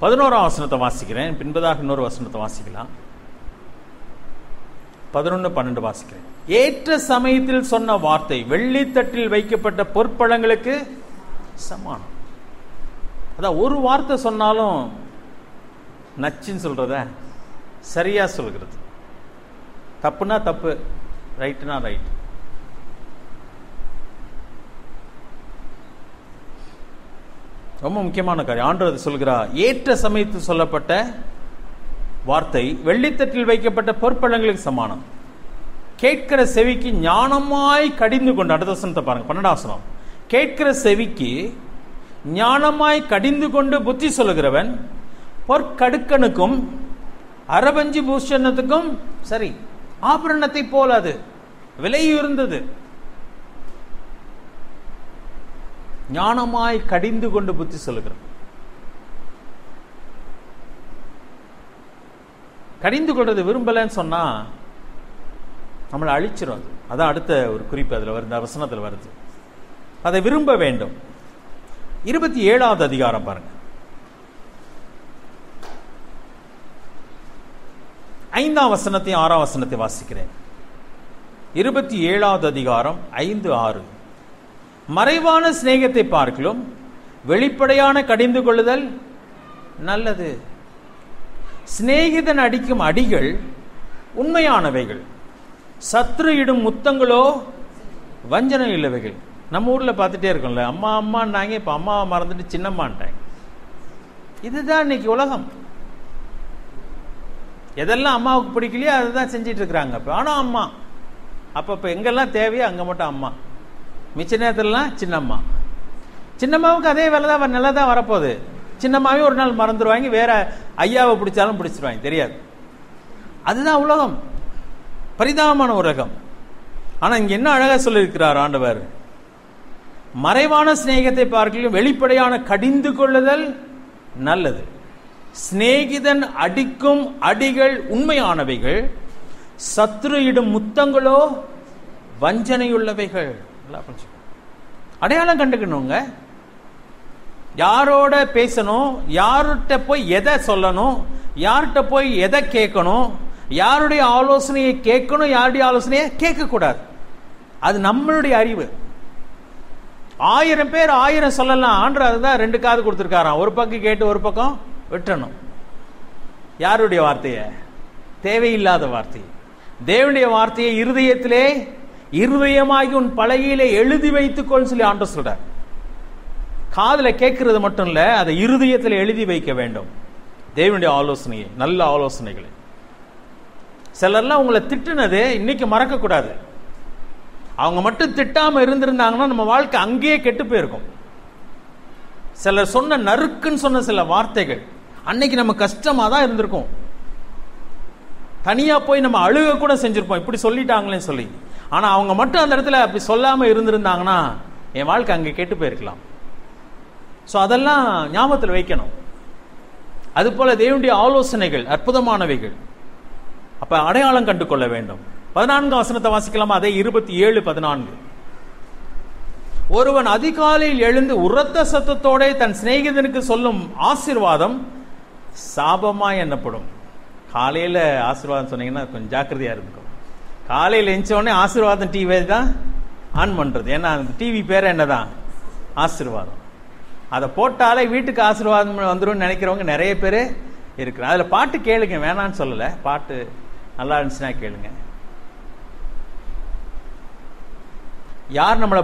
11ஆம் வசனத்தை வாசிக்கிறேன். பின்பதாக இன்னொரு வசனத்தை வாசிக்கலாம். 11, 12 வாசிக்கிறேன். ஏற்ற சமயத்தில் சொன்ன வார்த்தை வெள்ளித்தட்டில் வைக்கப்பட்ட பொற்பழங்களுக்கு சமானம். அதான் ஒரு வார்த்தை சொன்னாலும் நச்சுன்னு சொல்றத சரியா சொல்கிறது. தப்புனா தப்பு, ரைட்டுனா ரைட். ரொம்ப முக்கியமான காரியம். ஆண்டவர் சொல்கிறார், ஏற்ற சமயத்தில் சொல்லப்பட்ட வார்த்தை வெள்ளித்தட்டில் வைக்கப்பட்ட பொற்பழங்களுக்கு சமானம். கேட்கிற செவிக்கு ஞானமாய் கடிந்து கொண்டு, அடுத்த வசனத்தை பாருங்க, 12ஆம் வசனம். கேட்கிற செவிக்கு ஞானமாய் கடிந்து கொண்டு புத்தி சொல்லுகிறவன் பொற்கடுக்கனுக்கும் அரபஞ்சி பூஷணத்துக்கும் சரி. ஆபரணத்தை போல அது விலையுயர்ந்தது. ஞானமாய் கடிந்து கொண்டு புத்தி சொல்லுகிறவன். கடிந்து கொள்றது விரும்பலன்னு சொன்னா நம்மளை அழிச்சிடும். அதான் அடுத்த ஒரு குறிப்பு அதுல வருது, வசனத்தில் வருது. அதை விரும்ப வேண்டும். 27வது அதிகாரம் பாருங்க. 5ஆம் வசனத்தையும் 6ஆம் வசனத்தை வாசிக்கிறேன். 27வது அதிகாரம் 5, 6. மறைவான சிநேகத்தை பார்க்கலும் வெளிப்படையான கடிந்து கொள்ளுதல் நல்லது. சிநேகிதன் அடிக்கும் அடிகள் உண்மையானவைகள், சத்ரு இடும் முத்தங்களோ வஞ்சனை இல்லவைகள். நம்ம ஊர்ல பார்த்துட்டே இருக்கோம்ல, அம்மா அம்மான்னாங்க, இப்ப அம்மாவை மறந்துட்டு சின்னம்மான்ட்டாங்க. இதுதான் இன்னைக்கு உலகம். எதெல்லாம் அம்மாவுக்கு பிடிக்கலையோ அதுதான் செஞ்சிட்டு இருக்கிறாங்க. ஆனா அம்மா அப்ப எங்கெல்லாம் தேவையோ அங்க மட்டும் அம்மா, மிச்ச நேரத்திலாம் சின்னம்மா. சின்னம்மாவுக்கு அதே வேலை தான், நல்லா தான் வரப்போகுது. சின்னம்மாவே ஒரு நாள் மறந்துடுவாங்க, வேற ஐயாவை பிடிச்சாலும் பிடிச்சிருவாங்க, தெரியாது. அதுதான் உலகம், பரிதாபமான உலகம். ஆனா இங்க என்ன அழகா சொல்லியிருக்கிறார் ஆண்டவர், மறைவான சிநேகத்தை பார்க்கலும் வெளிப்படையான கடிந்து கொள்ளுதல் நல்லது. சிநேகிதன் அடிக்கும் அடிகள் உண்மையானவைகள், சத்ரு இடும் முத்தங்களோ வஞ்சனையுள்ளவைகள். அடையாளம் கண்டுக்கணுங்க. யாரோட பேசணும், யார்கிட்ட போய் எதை சொல்லணும், யார்கிட்ட போய் எதை கேட்கணும், யாருடைய ஆலோசனையை கேட்கணும், யாருடைய ஆலோசனையை கேட்க கூடாது. அது நம்மளுடைய அறிவு. 1000 பேர் 1000 சொல்லலாம். ஆண்டு அதுதான் 2 காது கொடுத்துருக்காராம். ஒரு பக்கம் கேட்டு ஒரு பக்கம் விட்டணும். யாருடைய வார்த்தையை? தேவையில்லாத வார்த்தை. தேவனுடைய வார்த்தையை இருதயத்திலே இருதயமாகி உன் பலகையிலே எழுதி வைத்துக்கொள் சொல்லி ஆண்டவர் சொல்றார். காதுல கேட்கறது மட்டும் இல்ல, அதை இருதயத்தில் எழுதி வைக்க வேண்டும். தேவனுடைய ஆலோசனையை, நல்ல ஆலோசனைகளை. சிலர்லாம் உங்களை திட்டுனது இன்னைக்கு மறக்க கூடாது. அவங்க மட்டும் திட்டாம இருந்திருந்தாங்கன்னா நம்ம வாழ்க்கை அங்கேயே கெட்டு போயிருக்கும். சிலர் சொன்ன நறுக்குன்னு சொன்ன சில வார்த்தைகள் அன்னைக்கு நம்ம கஷ்டமா தான் இருந்திருக்கும். தனியா போய் நம்ம அழுக கூட செஞ்சிருப்போம், இப்படி சொல்லிட்டாங்களே சொல்லி. ஆனா அவங்க மட்டும் அந்த இடத்துல அப்படி சொல்லாம இருந்திருந்தாங்கன்னா என் வாழ்க்கை அங்கே கெட்டு போயிருக்கலாம். ஸோ அதெல்லாம் ஞாபகத்தில் வைக்கணும். அது போல தேவனுடைய ஆலோசனைகள் அற்புதமானவைகள். அப்ப அடையாளம் கண்டு கொள்ள வேண்டும். 14 வசனத்தை வாசிக்கலாமா? அதே 27:14. ஒருவன் அதிகாலையில் எழுந்து உரத்த சத்தத்தோட தன் சிநேகிதனுக்கு சொல்லும் ஆசீர்வாதம் சாபமாய் எண்ணப்படும். காலையில ஆசீர்வாதம் சொன்னீங்கன்னா கொஞ்சம் ஜாக்கிரதையா இருக்கும். காலையில் எஞ்ச உடனே ஆசீர்வாதம் டிவி தான் ஆன் பண்றது. ஏன்னா அந்த டிவி பேர் என்னதான்? ஆசீர்வாதம். அதை போட்டாலே வீட்டுக்கு ஆசீர்வாதம் வந்துடும் நினைக்கிறவங்க நிறைய பேர் இருக்கிறாங்க. அதில் பாட்டு கேளுங்க, வேணான்னு சொல்லலை, பாட்டு நல்லா இருந்துச்சுன்னா கேளுங்க. யார் நம்மளை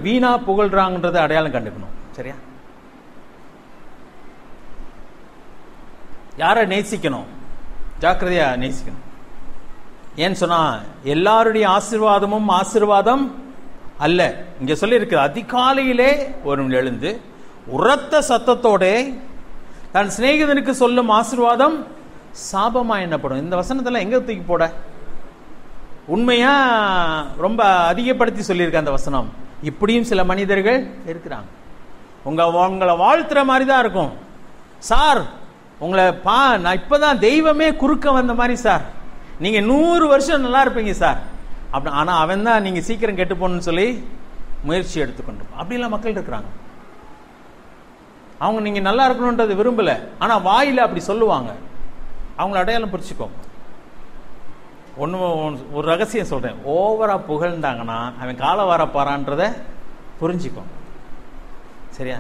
வீணா புகழ்றாங்கன்றதை அடையாளம் கண்டுக்கணும். சரியா? யாரை நேசிக்கணும்? ஜாக்கிரதையா நேசிக்கணும். ஏன்னு சொன்னா எல்லாருடைய ஆசீர்வாதமும் ஆசீர்வாதம் அல்ல. இங்க சொல்லி இருக்கு, அதிகாலையிலே ஒருவன் எழுந்து உரத்த சத்தத்தோட தன் சிநேகிதனுக்கு சொல்லும் ஆசீர்வாதம் சாபமா எண்ணப்படும். இந்த வசனத்தெல்லாம் எங்க தூக்கி போட? உண்மையா ரொம்ப அதிகப்படுத்தி சொல்லியிருக்க அந்த வசனம். இப்படியும் சில மனிதர்கள் இருக்கிறாங்க. உங்களை வாழ்த்துற மாதிரி தான் இருக்கும். சார் உங்களை நான் இப்பதான் தெய்வமே குறுக்க வந்த மாதிரி சார், நீங்க 100 வருஷம் நல்லா இருப்பீங்க சார் அப்படி. ஆனா அவன் தான் நீங்க சீக்கிரம் கெட்டு போகணும்னு சொல்லி முயற்சி எடுத்துக்கொண்டு அப்படிலாம் மக்கள் இருக்கிறாங்க. அவங்க நீங்க நல்லா இருக்கணும்ன்றது விரும்பல, ஆனா வாயில அப்படி சொல்லுவாங்க. அவங்கள அடையாளம் பிடிச்சுக்கோங்க. ஒரு ரகசியம் சொல்றேன், ஓவரா புகழ்ந்தாங்கன்னா அவன் காலை வர பாறான்றத புரிஞ்சுக்கோ. சரியா?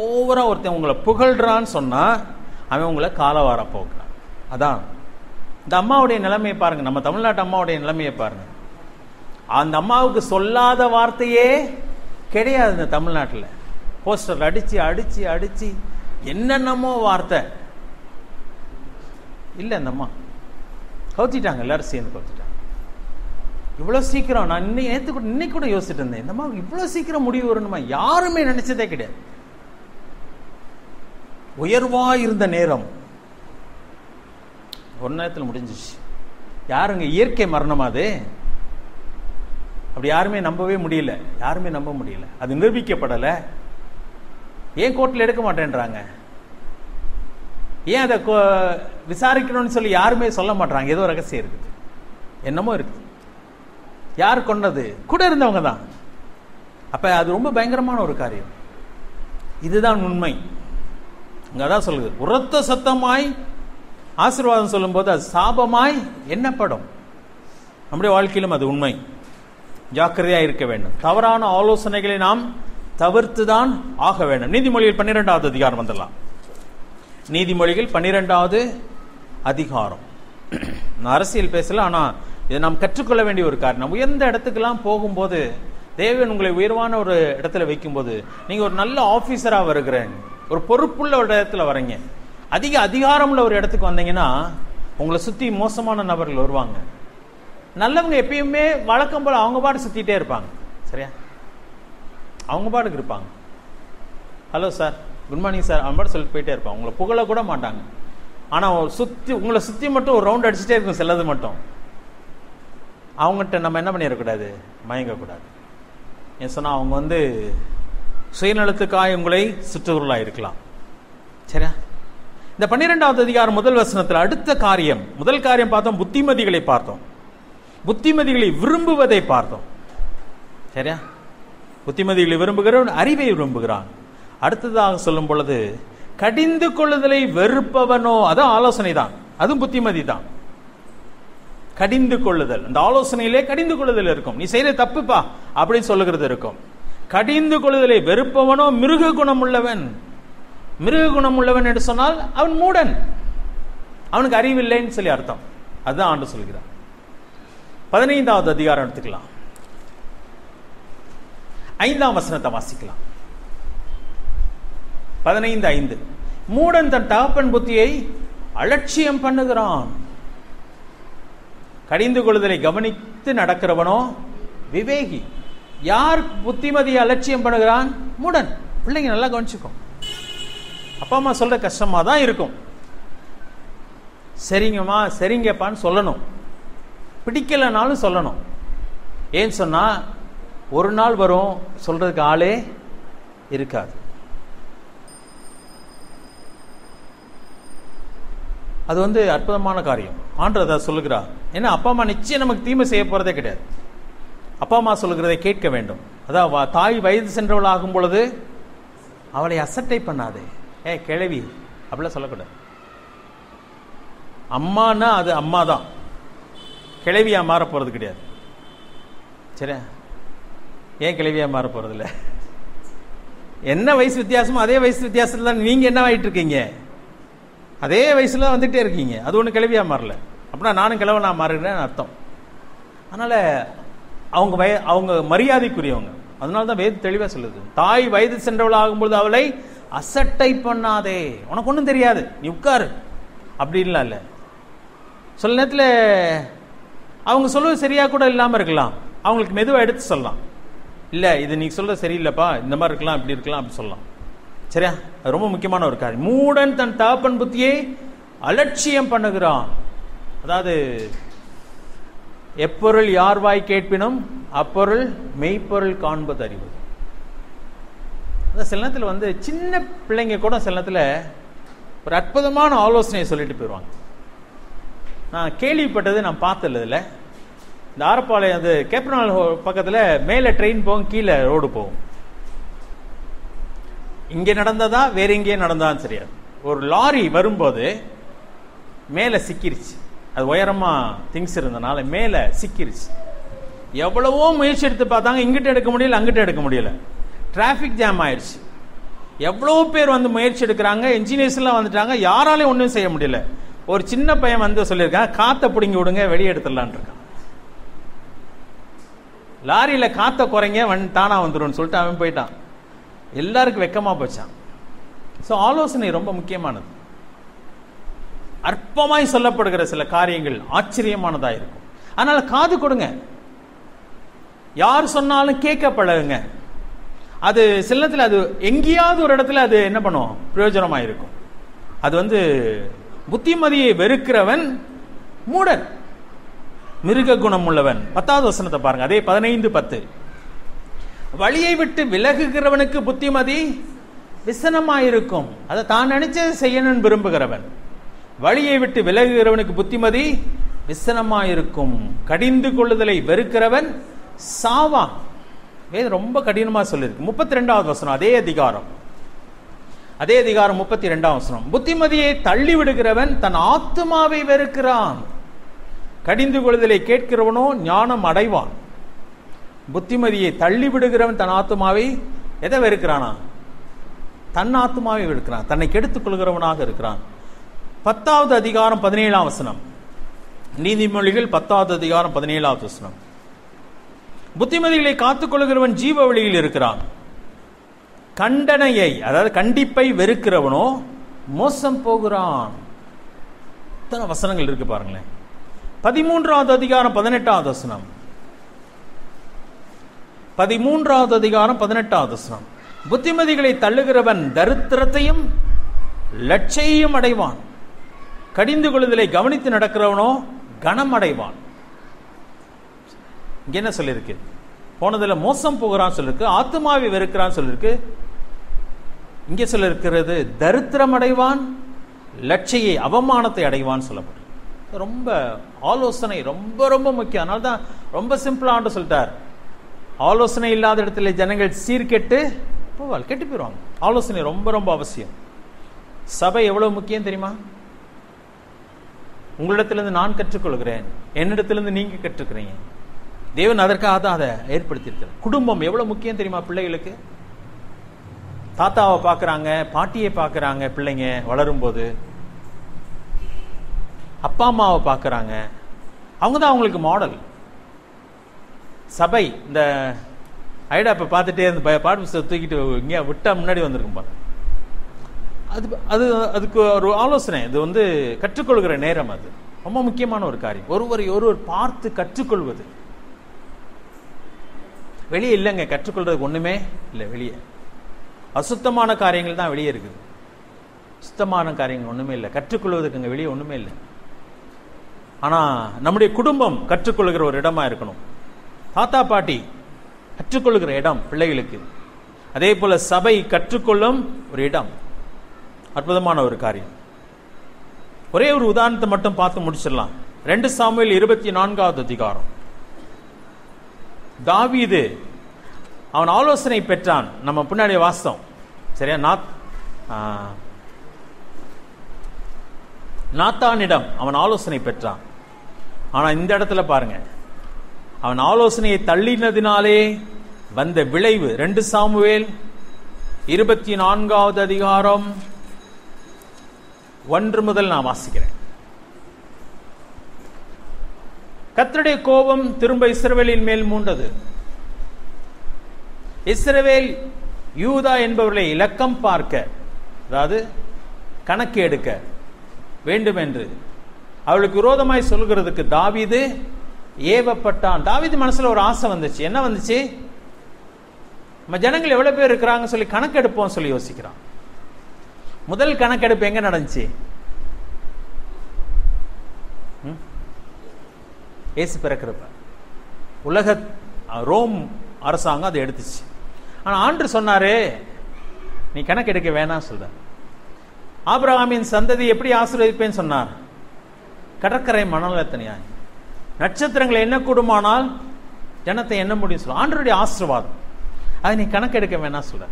ஓவரா ஒருத்தன் உங்களை புகழ்றான்னு சொன்னா அவன் உங்களை காலை வர போகிறான். அதான் இந்த அம்மாவுடைய நிலைமையை பாருங்க, நம்ம தமிழ்நாட்டு அம்மாவுடைய நிலைமையை பாருங்க. அந்த அம்மாவுக்கு சொல்லாத வார்த்தையே கிடையாது இந்த தமிழ்நாட்டில். போஸ்டர் அடிச்சு அடிச்சு அடிச்சு என்னென்னமோ வார்த்தை இல்லை. அந்த அம்மா கவுத்திட்டாங்க, எல்லாரும் சேர்ந்து கவுத்திட்டாங்க. இவ்வளோ சீக்கிரம் நான் இன்னைக்கு கூட யோசிச்சுட்டு இருந்தேன், இந்த அம்மாவுக்கு இவ்வளோ சீக்கிரம் முடிவு வரணுமா? யாருமே நினைச்சதே கிடையாது. உயர்வா இருந்த நேரம் ஒரு நேரத்தில் முடிஞ்சிச்சு. யாருங்க இயற்கை மரணமா அது? அப்படி யாருமே நம்பவே முடியல, யாருமே நம்ப முடியல. அது நிரூபிக்கப்படலை. ஏன் கோர்ட்டில் எடுக்க மாட்டேன்றாங்க? ஏன் அதை விசாரிக்கணும்னு சொல்லி யாருமே சொல்ல மாட்டாங்க. ஏதோ ரகசியம் இருக்குது, என்னமோ இருக்குது. யார் கொண்டது? கூட இருந்தவங்க தான். அப்ப அது ரொம்ப பயங்கரமான ஒரு காரியம். இதுதான் உண்மை. அதான் சொல்லுது, உரத்த சத்தமாய் ஆசீர்வாதம் சொல்லும் போது அது சாபமாய் எண்ணப்படும். நம்முடைய வாழ்க்கையிலும் அது உண்மை. ஜாக்கிரதையா இருக்க வேண்டும். தவறான ஆலோசனைகளை நாம் தவிர்த்துதான் ஆக வேண்டும். நீதிமொழிகள் 12வது அதிகாரம் வந்துடலாம். நீதிமொழிகள் 12வது அதிகாரம். நான் அரசியல் பேசல, ஆனா இதை நாம் கற்றுக்கொள்ள வேண்டிய ஒரு காரணம். உயர்ந்த இடத்துக்கெல்லாம் போகும்போது, தேவன் உங்களை உயர்வான ஒரு இடத்துல வைக்கும்போது, நீங்க ஒரு நல்ல ஆபீசரா வருகிறேன், ஒரு பொறுப்புள்ள ஒரு இடத்துல வரீங்க, அதிக அதிகாரம் உள்ள ஒரு இடத்துக்கு வந்தீங்கன்னா உங்களை சுத்தி மோசமான நபர்கள் வருவாங்க. நல்லவங்க எப்பயுமே வழக்கம் போல அவங்க பாட்டு சுத்திட்டே இருப்பாங்க. சரியா? அவங்க பாட்டுக்கு இருப்பாங்க. Hello sir, good morning sir, அவங்க பாட்டு சொல்லிட்டு போயிட்டே இருப்பாங்க. உங்களை புகழ கூட மாட்டாங்க. ஆனா உங்களை சுத்தி மட்டும் ஒரு ரவுண்ட் அடிச்சுட்டே இருக்கும். சிலது மட்டும் அவங்ககிட்ட நம்ம என்ன பண்ணிடக்கூடாது? மயங்கக்கூடாது. ஏன் சொன்னா அவங்க சுயநலத்துக்காக உங்களை சுற்றுலா இருக்கலாம். சரியா? இந்த 12வது அதிகாரம் முதல் வசனத்தில் அடுத்த காரியம், முதல் காரியம் பார்த்தோம், புத்திமதிகளை பார்த்தோம், புத்திமதிகளை விரும்புவதை பார்த்தோம். சரியா? புத்திமதிகளை விரும்புகிறவன் அறிவை விரும்புகிறான். அடுத்ததாக சொல்லும் பொழுது கடிந்து கொள்ளுதலை வெறுப்பவனோ, அதான் ஆலோசனை தான், அதுவும் புத்திமதி தான். கடிந்து கொள்ளுதல், அந்த ஆலோசனையிலே கடிந்து கொள்ளுதல் இருக்கும். நீ செய்யற தப்புப்பா அப்படின்னு சொல்லுகிறது இருக்கும். கடிந்து கொள்ளுதலை வெறுப்பவனோ மிருக குணம் உள்ளவன். மிருக குணம் உள்ளவன் என்று சொன்னால் அவன் மூடன், அவனுக்கு அறிவில்லைன்னு சொல்லி அர்த்தம். அதுதான் ஆண்டு சொல்கிறார். 15வது அதிகாரம் எடுத்துக்கலாம். 5ஆம் வசனத்தை வாசிக்கலாம். 15:5. மூடன் தன் தகப்பன் புத்தியை அலட்சியம் பண்ணுகிறான். கடிந்து கொள்ளுதலை கவனித்து நடக்கிறவனோ விவேகி. யார் புத்திமதியை அலட்சியம் பண்ணுகிறான்? மூடன். பிள்ளைங்க நல்லா கவனிச்சுக்கும். அப்பா அம்மா சொல்ற கஷ்டமா தான் இருக்கும். சரிங்கம்மா சரிங்கப்பான்னு சொல்லணும், பிடிக்கலனாலும் சொல்லணும். ஏன்னு சொன்னா ஒரு நாள் வரும் சொல்றதுக்கு ஆளே இருக்காது. அது அற்புதமான காரியம். ஆண்டவர் சொல்லுகிறார். ஏன்னா அப்பா அம்மா நிச்சயம் நமக்கு தீமை செய்ய போறதே கிடையாது. அப்பா அம்மா சொல்லுகிறதை கேட்க வேண்டும். அதான் தாய் வயது சென்றவள் ஆகும் பொழுது அவளை அசட்டை பண்ணாதே, கிழவி அப்படிலாம் சொல்லக்கூடாது. அம்மானா அது அம்மா தான், கிழவியா மாற போறது கிடையாது. சரியா? ஏன் கிழவியா மாற போறது இல்லை? என்ன வயசு வித்தியாசமோ அதே வயசு வித்தியாசத்துல தான் நீங்க என்ன ஆயிட்டு இருக்கீங்க, அதே வயசுல வந்துட்டே இருக்கீங்க. அது ஒண்ணு கிழவியா மாறல அப்படின்னா நானும் கிழவனா மாறுகிறேன்னு அர்த்தம். அதனால அவங்க மரியாதைக்குரியவங்க. அதனாலதான் வேத தெளிவா சொல்லுது, தாய் வயது சென்றவள் ஆகும்போது அவளை அசட்டை பண்ணாதே. உனக்கு ஒன்றும் தெரியாது, நீ உட்காரு அப்படின்லாம் இல்லை. சில நேரத்தில் அவங்க சொல்வது சரியா கூட இல்லாமல் இருக்கலாம். அவங்களுக்கு மெதுவாக எடுத்து சொல்லலாம். இல்லை இது நீ சொல்றது சரியில்லைப்பா, இந்த மாதிரி இருக்கலாம் இப்படி இருக்கலாம் அப்படி சொல்லலாம். சரியா? அது ரொம்ப முக்கியமான ஒரு காரியம். மூடன் தன் தகப்பன் புத்தியை அலட்சியம் பண்ணுகிறான். அதாவது எப்பொருள் யார் வாய் கேட்பினும் அப்பொருள் மெய்ப்பொருள் காண்பது அறிவு. சில நேரத்தில் சின்ன பிள்ளைங்க கூட சில நேரத்தில் ஒரு அற்புதமான ஆலோசனையை சொல்லிட்டு போயிடுவாங்க. நான் கேள்விப்பட்டது, நான் பார்த்ததில்ல. இந்த ஆரப்பாளையம் கேப்ரனால் பக்கத்தில் மேலே ட்ரெயின் போகும், கீழே ரோடு போகும். இங்கே நடந்ததா வேற எங்கேயே நடந்தான்னு தெரியாது. ஒரு லாரி வரும்போது மேலே சிக்கிருச்சு. அது உயரமா திங்ஸ் இருந்தனால மேலே சிக்கிருச்சு. எவ்வளவோ முயற்சி எடுத்து பார்த்தாங்க, இங்கிட்ட எடுக்க முடியல அங்கிட்ட எடுக்க முடியல. டிராபிக் ஜாம் ஆயிடுச்சு. எவ்வளோ பேர் முயற்சி எடுக்கிறாங்க, என்ஜினியர்ஸ் எல்லாம் வந்துட்டாங்க, யாராலையும் ஒன்றும் செய்ய முடியல. ஒரு சின்ன பையன் சொல்லியிருக்கான், காத்த பிடிங்கி விடுங்க வெளியே எடுத்துடலான் இருக்கான். லாரியில காத்த குறைங்க தானா வந்துடும் சொல்லிட்டு அவன் போயிட்டான். எல்லாருக்கும் வெக்கமா போச்சான். ஸோ ஆலோசனை ரொம்ப முக்கியமானது. அற்பமாய் சொல்லப்படுகிற சில காரியங்கள் ஆச்சரியமானதா இருக்கும். அதனால காது கொடுங்க, யார் சொன்னாலும் கேட்க பழகுங்க. அது சில நேரத்தில் அது எங்கேயாவது ஒரு இடத்துல அது என்ன பண்ணும், பிரயோஜனமா இருக்கும். அது புத்திமதியை வெறுக்கிறவன் மூடன், மிருக குணம் உள்ளவன். 10வது வசனத்தை பாருங்க, அதே 15:10. வழியை விட்டு விலகுகிறவனுக்கு புத்திமதி விசனமாயிருக்கும். அதை தான் நினைச்சது செய்யணும்னு விரும்புகிறவன். வழியை விட்டு விலகுகிறவனுக்கு புத்திமதி விசனமாயிருக்கும். கடிந்து கொள்ளுதலை வெறுக்கிறவன் சாவான். ரொம்ப கடினமா சொல்லிருக்கு. 32வது வசனம், அதே அதிகாரம் 32வது வசனம். புத்திமதியை தள்ளி விடுகிறவன் தன் ஆத்துமாவை வெறுக்கிறான். கடிந்து கொள்ளுதலை கேட்கிறவனோ ஞானம் அடைவான். புத்திமதியை தள்ளி விடுகிறவன் தன் ஆத்துமாவை எதை வெறுக்கிறானா? தன் ஆத்துமாவை வெறுக்கிறான், தன்னை கெடுத்துக் கொள்கிறவனாக இருக்கிறான். 10வது அதிகாரம் 17ஆம் வசனம், நீதிமொழிகள் 10வது அதிகாரம் 17ஆவது வசனம். புத்திமதிகளை காத்துக் கொள்கிறவன் ஜீவ வழியில் இருக்கிறான். கண்டனையை அதாவது கண்டிப்பை வெறுக்கிறவனோ மோசம் போகிறான். இத்தனை வசனங்கள் இருக்கு பாருங்களேன். 13வது அதிகாரம் 18வது வசனம், 13வது அதிகாரம் 18வது வசனம். புத்திமதிகளை தள்ளுகிறவன் தரித்திரத்தையும் லட்சையும் அடைவான். கடிந்து கொள்ளுதலை கவனித்து நடக்கிறவனோ கனம் அடைவான். இங்க என்ன சொல்லிருக்கு? போனதுல மோசம் போகிறான் சொல்லிருக்கு, ஆத்துமாவை வெறுக்கிறான் சொல்லிருக்கு. இங்க சொல்ல இருக்கிறது தரித்திரம் அடைவான், லட்சையை அவமானத்தை அடைவான் சொல்லப்படும். ரொம்ப ஆலோசனை ரொம்ப ரொம்ப முக்கியம். அதனால்தான் ரொம்ப சிம்பிளான்னு சொல்லிட்டார். ஆலோசனை இல்லாத இடத்துல ஜனங்கள் சீர்கெட்டு போவாள், கெட்டு போயிடுவாங்க. ஆலோசனை ரொம்ப ரொம்ப அவசியம். சபை எவ்வளவு முக்கியம் தெரியுமா? உங்களிடத்திலிருந்து நான் கற்றுக்கொள்கிறேன், என்னிடத்திலிருந்து நீங்க கற்றுக்கிறீங்க. தேவன் அதற்காக தான் அதை ஏற்படுத்தியிருக்கிறார். குடும்பம் எவ்வளவு முக்கியம் தெரியுமா? பிள்ளைகளுக்கு தாத்தாவை பார்க்கறாங்க, பாட்டியை பார்க்கறாங்க. பிள்ளைங்க வளரும் போது அப்பா அம்மாவை பார்க்கறாங்க. அவங்க தான் அவங்களுக்கு மாடல். சபை இந்த ஐடா இப்போ பார்த்துட்டே இருந்து பாட்டு புத்தகத்தை தூக்கிட்டு இங்கே விட்டா முன்னாடி வந்திருக்கும் பாரு. அதுக்கு ஒரு ஆலோசனை. இது கற்றுக்கொள்கிற நேரம். அது ரொம்ப முக்கியமான ஒரு காரியம். ஒருவர் பார்த்து கற்றுக்கொள்வது. வெளியே இல்லைங்க, கற்றுக்கொள்றதுக்கு ஒண்ணுமே இல்லை. வெளியே அசுத்தமான காரியங்கள் தான் வெளியே இருக்குது. சுத்தமான காரியங்கள் ஒண்ணுமே இல்லை. கற்றுக்கொள்வதற்கு அங்கே வெளியே ஒண்ணுமே இல்லை. ஆனா நம்முடைய குடும்பம் கற்றுக்கொள்கிற ஒரு இடமா இருக்கணும். தாத்தா பாட்டி கற்றுக்கொள்கிற இடம் பிள்ளைகளுக்கு. அதே போல சபை கற்றுக்கொள்ளும் ஒரு இடம். அற்புதமான ஒரு காரியம். ஒரே ஒரு உதாரணத்தை மட்டும் பார்த்து முடிச்சிடலாம். 2 சாமுவேல் 24வது அதிகாரம். தாவீது அவன் ஆலோசனை பெற்றான். நம்ம பின்னாடி வாஸ்தவம் சரியா? நாத்தானிடம் அவன் ஆலோசனை பெற்றான். ஆனா இந்த இடத்துல பாருங்க, அவன் ஆலோசனையை தள்ளினதினாலே வந்த விளைவு. 2 சாமுவேல் 24வது அதிகாரம் 1 முதல் நான் வாசிக்கிறேன். கர்த்தருடைய கோபம் திரும்ப இஸ்ரவேலின் மேல் மூண்டது. இஸ்ரவேல் யூதா என்பவர்களை இலக்கம் பார்க்க, அதாவது கணக்கு எடுக்க வேண்டும் என்று அவளுக்கு விரோதமாய் சொல்கிறதுக்கு தாவீது ஏவப்பட்டான். தாவீது மனசுல ஒரு ஆசை வந்துச்சு. என்ன வந்துச்சு? நம்ம ஜனங்கள் எவ்வளவு பேர் இருக்கிறாங்க சொல்லி கணக்கெடுப்போம் சொல்லி யோசிக்கிறான். முதல் கணக்கெடுப்பு எங்க நடந்துச்சு? இயேசு பிறக்கிறப்ப உலக ரோம் அரசாங்கம் அதை எடுத்துச்சு. ஆனா ஆண்டு சொன்னாரு, நீ கணக்கெடுக்க வேணாம் சொல்ற. ஆபிரகாமின் சந்ததி எப்படி ஆசீர்வதிப்பேன்னு சொன்னார்? கடற்கரை மணல் எத்தனையா நட்சத்திரங்களை என்ன கூடுமானால் ஜனத்தை என்ன முடியும் சொல்ல. ஆண்டருடைய ஆசீர்வாதம். அதை நீ கணக்கெடுக்க வேணாம் சொல்ற.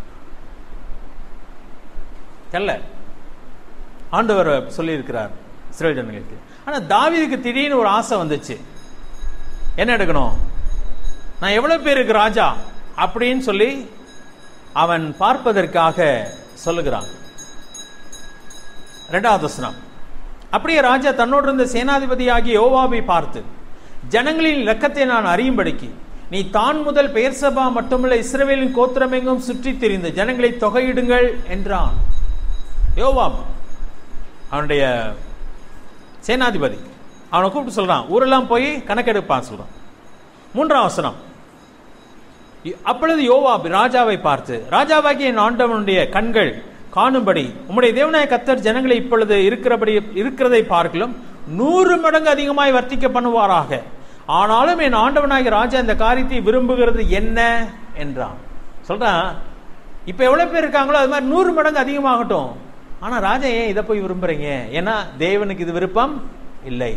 அல்ல, ஆண்டவர் சொல்லி இருக்கிறார் இஸ்ரவேல் ஜனங்களுக்கு. ஆனா தாவீதுக்கு திடீர்னு ஒரு ஆசை வந்துச்சு. என்ன எடுக்கணும்? நான் எவ்வளவு பேருக்கு ராஜா அப்படின்னு சொல்லி அவன் பார்ப்பதற்காக சொல்லுகிறான். 2வது வசனம். அப்படியே ராஜா தன்னோடு இருந்த சேனாதிபதியாகிய யோவாபை பார்த்து, ஜனங்களின் இலக்கத்தை நான் அறியும்படிக்கு நீ தான் முதல் பெயர்சபா மட்டுமல்ல இஸ்ரவேலின் கோத்திரமெங்கும் சுற்றி திரிந்து ஜனங்களை தொகையிடுங்கள் என்றான். யோவாப் அவனுடைய சேனாதிபதி அவனை கூப்பிட்டு சொல்றான், ஊரெல்லாம் போய் கணக்கெடுப்பான் சொல்றான். 3ஆம் வசனம். அப்பொழுது யோவாப் ராஜாவை பார்த்து, ராஜாவாகிய என் ஆண்டவனுடைய கண்கள் காணும்படி உம்முடைய தேவனாய கர்த்தர் ஜனங்களை இப்பொழுது இருக்கிறதை பார்க்கலும் 100 மடங்கு அதிகமாய் வர்த்திக்க பண்ணுவாராக. ஆனாலும் என் ஆண்டவனாகிய ராஜா இந்த காரியத்தை விரும்புகிறது என்ன என்றான். சொல்றான், இப்ப எவ்வளவு பேர் இருக்காங்களோ அது மாதிரி 100 மடங்கு அதிகமாகட்டும். ஆனா ராஜா ஏன் இதை போய் விரும்புறீங்க? ஏன்னா தேவனுக்கு இது விருப்பம் இல்லை.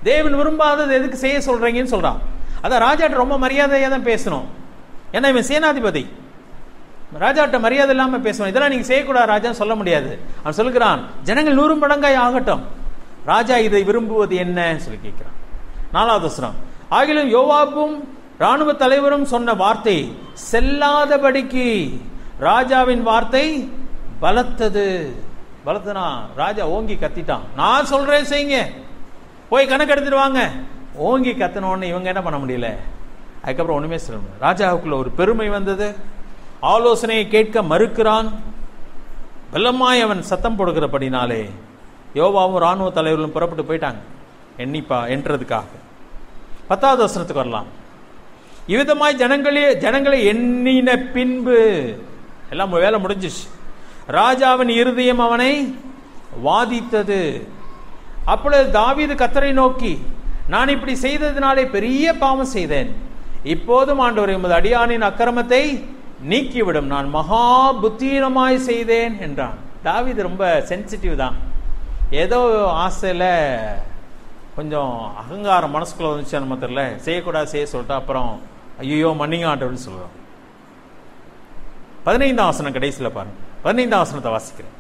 தேவன் விரும்பாதது எதுக்கு செய்ய சொல்றீங்கன்னு சொல்றான். அதான் ராஜாட்ட ரொம்ப மரியாதையா தான் பேசணும். ஏன்னா இவன் சேனாதிபதி, ராஜாட்ட மரியாதை இல்லாம பேசணும். இதெல்லாம் நீங்க செய்யக்கூடாது ராஜான்னு சொல்ல முடியாது. அவன் சொல்லுகிறான், ஜனங்கள் 100 மடங்காய் ஆகட்டும். ராஜா இதை விரும்புவது என்ன சொல்லி கேட்கிறான். 4வது வசனம். ஆகிலும் யோவாபும் ராணுவ தலைவரும் சொன்ன வார்த்தை செல்லாதபடிக்கு ராஜாவின் வார்த்தை பலத்தது. பலத்தனா ராஜா ஓங்கி கத்திட்டான். நான் சொல்றேன் செய்யுங்க, போய் கணக்கு எடுத்துட்டு வாங்க. ஓங்கி கத்தனோன்னு இவங்க என்ன பண்ண முடியல. அதுக்கப்புறம் ஒண்ணுமே சொல்ல முடியல. ராஜாவுக்குள்ள ஒரு பெருமை வந்தது. ஆலோசனையை கேட்க மறுக்கிறான். வெள்ளமாய் அவன் சத்தம் போடுகிறபடினாலே யோவாவும் ராணுவ தலைவர்களும் புறப்பட்டு போயிட்டாங்க என்றதுக்காக. 10வது வசனத்துக்கு வரலாம். இவ்விதமாய் ஜனங்களை எண்ணின பின்பு எல்லாம் வேலை முடிஞ்சிச்சு. ராஜாவின் இருதயம் அவனை வாதித்தது. அப்பொழுது தாவீது கர்த்தரை நோக்கி, நான் இப்படி செய்ததினாலே பெரிய பாவம் செய்தேன். இப்போதும் ஆண்டவரே உமது அடியானின் அக்கிரமத்தை நீக்கிவிடும். நான் மகா புத்தீனமாய் செய்தேன் என்றான். தாவீது ரொம்ப சென்சிட்டிவ் தான். ஏதோ ஆசையில கொஞ்சம் அகங்காரம் மனசுக்குள்ள வந்துச்சு. நம்ம தெரியல, செய்யக்கூடாது செய்ய சொல்லிட்டு அப்புறம் ஐயோ மன்னிங்க ஆண்டவர்னு சொல்லுவோம். 15ஆம் வசனம் கடைசியில் பாருங்க. 15ஆம் வசனத்தை வாசிக்கிறேன்.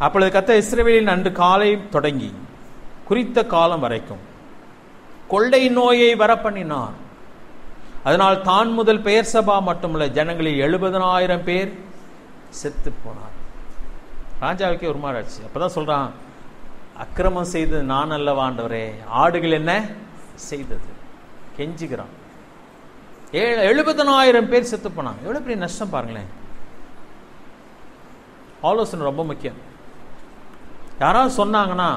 அப்பொழுது கர்த்தர் இஸ்ரவேலின் அன்று காலை தொடங்கி குறித்த காலம் வரைக்கும் கொள்ளை நோயை வரப்பண்ணினார். அதனால் தான் முதல் பெயர்சபா மட்டுமல்ல ஜனங்களில் 70,000 பேர் செத்து போனார். ராஜாவுக்கே ஒரு மாதிரி ஆச்சு. அப்பதான் சொல்றான், அக்கிரமம் செய்தது நான் அல்லவா ஆண்டவரே, ஆடுகள் என்ன செய்தது? கெஞ்சுகிறான். 70,000 பேர் செத்து போனாங்க. எவ்வளவு பெரிய நஷ்டம் பாருங்களேன். ஆலோசனை ரொம்ப முக்கியம். யாராவது சொன்னாங்கன்னா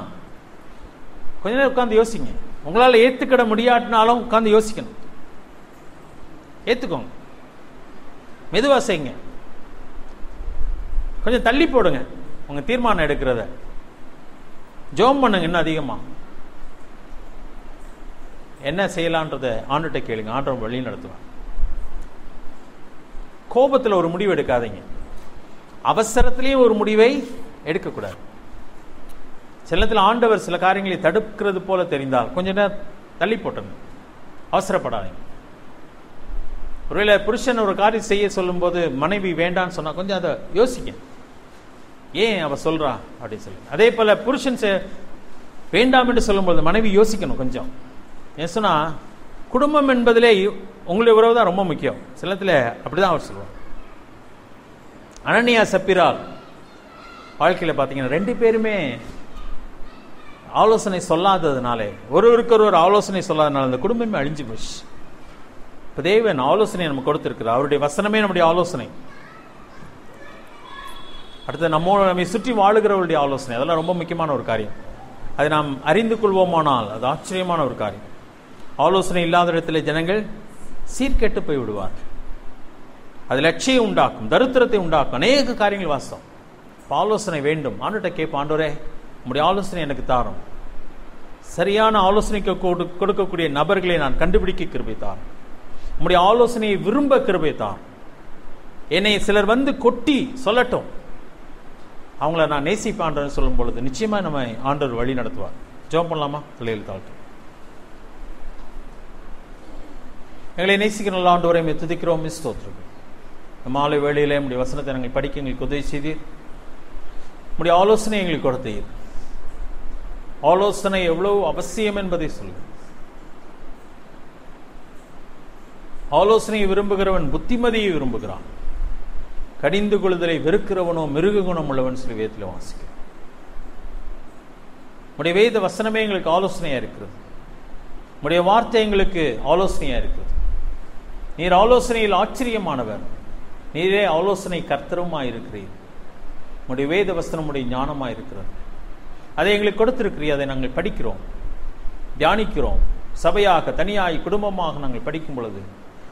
கொஞ்ச நேரம் உட்கார்ந்து யோசிங்க. உங்களால் ஏத்துக்கிட முடியாட்டினாலும் உட்கார்ந்து யோசிக்கணும். ஏத்துக்கோங்க, மெதுவா செய்யுங்க, கொஞ்சம் தள்ளி போடுங்க உங்க தீர்மானம் எடுக்கிறத. ஜெபம் பண்ணுங்க இன்னும் அதிகமா. என்ன செய்யலான்றத ஆண்டுகிட்ட கேளுங்க, ஆண்டவர் வழி நடத்துவார். கோபத்தில் ஒரு முடிவு எடுக்காதீங்க, அவசரத்திலேயும் ஒரு முடிவை எடுக்கக்கூடாது. சிலத்தில் ஆண்டவர் சில காரியங்களை தடுக்கிறது போல தெரிந்தால் கொஞ்ச நேரம் தள்ளி போட்டுங்க, அவசரப்படாதீங்க. ஒருவேளை புருஷன் ஒரு காரியம் செய்ய சொல்லும் போது மனைவி வேண்டான்னு சொன்னா கொஞ்சம் அதை யோசிக்க, ஏன் அவ சொல்றா அப்படின்னு சொல்லி. அதே போல புருஷன் வேண்டாம் என்று சொல்லும்போது மனைவி யோசிக்கணும் கொஞ்சம். ஏன் சொன்னா குடும்பம் என்பதிலே உங்களுடைய உறவு தான் ரொம்ப முக்கியம். சிலத்துல அப்படிதான் அவர் சொல்லுவார். அனனியா சப்பிரால் வாழ்க்கையில பாத்தீங்கன்னா 2 பேருமே ஆலோசனை சொல்லாததுனாலே, ஒருவருக்கு ஒருவர் ஆலோசனை சொல்லாததுனால அந்த குடும்பமே அழிஞ்சு போச்சு. இப்ப தேவன் ஆலோசனை நம்ம கொடுத்திருக்கிறார். அவருடைய வசனமே நம்முடைய ஆலோசனை. அடுத்து நம்மை சுற்றி வாழுகிறவருடைய ஆலோசனை, அதெல்லாம் ரொம்ப முக்கியமான ஒரு காரியம். அதை நாம் அறிந்து கொள்வோமானால் அது ஆச்சரியமான ஒரு காரியம். ஆலோசனை இல்லாத இடத்துல ஜனங்கள் சீர்கெட்டு போய் விடுவார்கள். அது லட்சியம் உண்டாக்கும், தரித்திரத்தை உண்டாக்கும், அநேக காரியங்கள் வாசம். ஆலோசனை வேண்டும். ஆண்டவர்கிட்ட கேட்போம், ஆண்டவரே உங்களுடைய ஆலோசனை எனக்கு தாரும். சரியான ஆலோசனைக்கு கொடுக்கக்கூடிய நபர்களை நான் கண்டுபிடிக்க கிருபை தாரும். உங்களுடைய ஆலோசனையை விரும்ப கிருபை தாரும். என்னை சிலர் வந்து கொட்டி சொல்லட்டும், அவங்கள நான் நேசிப்பான்றன்னு சொல்லும் பொழுது நிச்சயமா நம்ம ஆண்டவர் வழி நடத்துவார். ஜெபம் பண்ணலாமா? தலையில் தாழ்த்து. எங்களை நேசிக்கிற நல்ல ஆண்டவரை துதிக்கிறோம், ஸ்தோத்திரம். மாலை வேளையிலே நம்முடைய வசனத்தை நாங்கள் படிக்க எங்களுக்கு உதவி செய்தீர். நம்முடைய ஆலோசனை எங்களுக்கு கொடுத்தீர். ஆலோசனை எவ்வளவு அவசியம் என்பதை சொல்லுங்கள். ஆலோசனையை விரும்புகிறவன் புத்திமதியை விரும்புகிறான், கடிந்து கொள்ளுதலை வெறுக்கிறவனோ மிருக குணம் உள்ளவன் சொல்லி வேதத்தில் வாசிக்கிறோம். உடைய வேத வசனமே எங்களுக்கு ஆலோசனையா இருக்கிறது. உடைய வார்த்தை எங்களுக்கு ஆலோசனையா இருக்கிறது. நீர் ஆலோசனையில் ஆச்சரியமானவர். நீரே ஆலோசனை கர்த்தருமாய் இருக்கிறீர். உடைய வேத வசனம் உடைய ஞானமாய் இருக்கிறது. அதை எங்களுக்கு கொடுத்திருக்கிறீர். அதை நாங்கள் படிக்கிறோம், தியானிக்கிறோம். சபையாக, தனியாய், குடும்பமாக நாங்கள் படிக்கும் பொழுது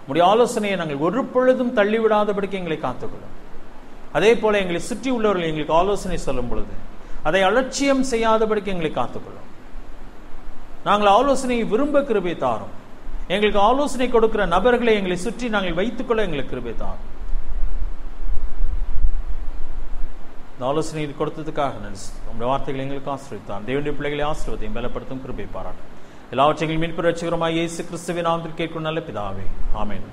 உடைய ஆலோசனையை நாங்கள் ஒரு பொழுதும் தள்ளிவிடாதபடிக்கு எங்களை காத்துக்கொள்ளும். அதே போல எங்களை சுற்றி உள்ளவர்கள் எங்களுக்கு ஆலோசனை சொல்லும் பொழுது அதை அலட்சியம் செய்யாதபடிக்கு எங்களை காத்துக்கொள்ளும். நாங்கள் ஆலோசனையை விரும்ப கிருபை தாரும். எங்களுக்கு ஆலோசனை கொடுக்கிற நபர்களை எங்களை சுற்றி நாங்கள் வைத்துக்கொள்ள எங்களுக்கு கிருபை தாரும். இந்த ஆலோசனை கொடுத்ததுக்காக நன்றி. உங்களுடைய வார்த்தைகளை எங்களுக்கு ஆசீர்வதித்தார். தேவனுடைய பிள்ளைகளை ஆசீர்வதியும் பலப்படுத்தும் கிருபை பாராட்டும். எல்லாவற்றையும் மீட்பு ரட்சகருமாய் இயேசு கிறிஸ்துவின் நாமத்தில் கேட்கும் நல்ல பிதாவே, ஆமென்.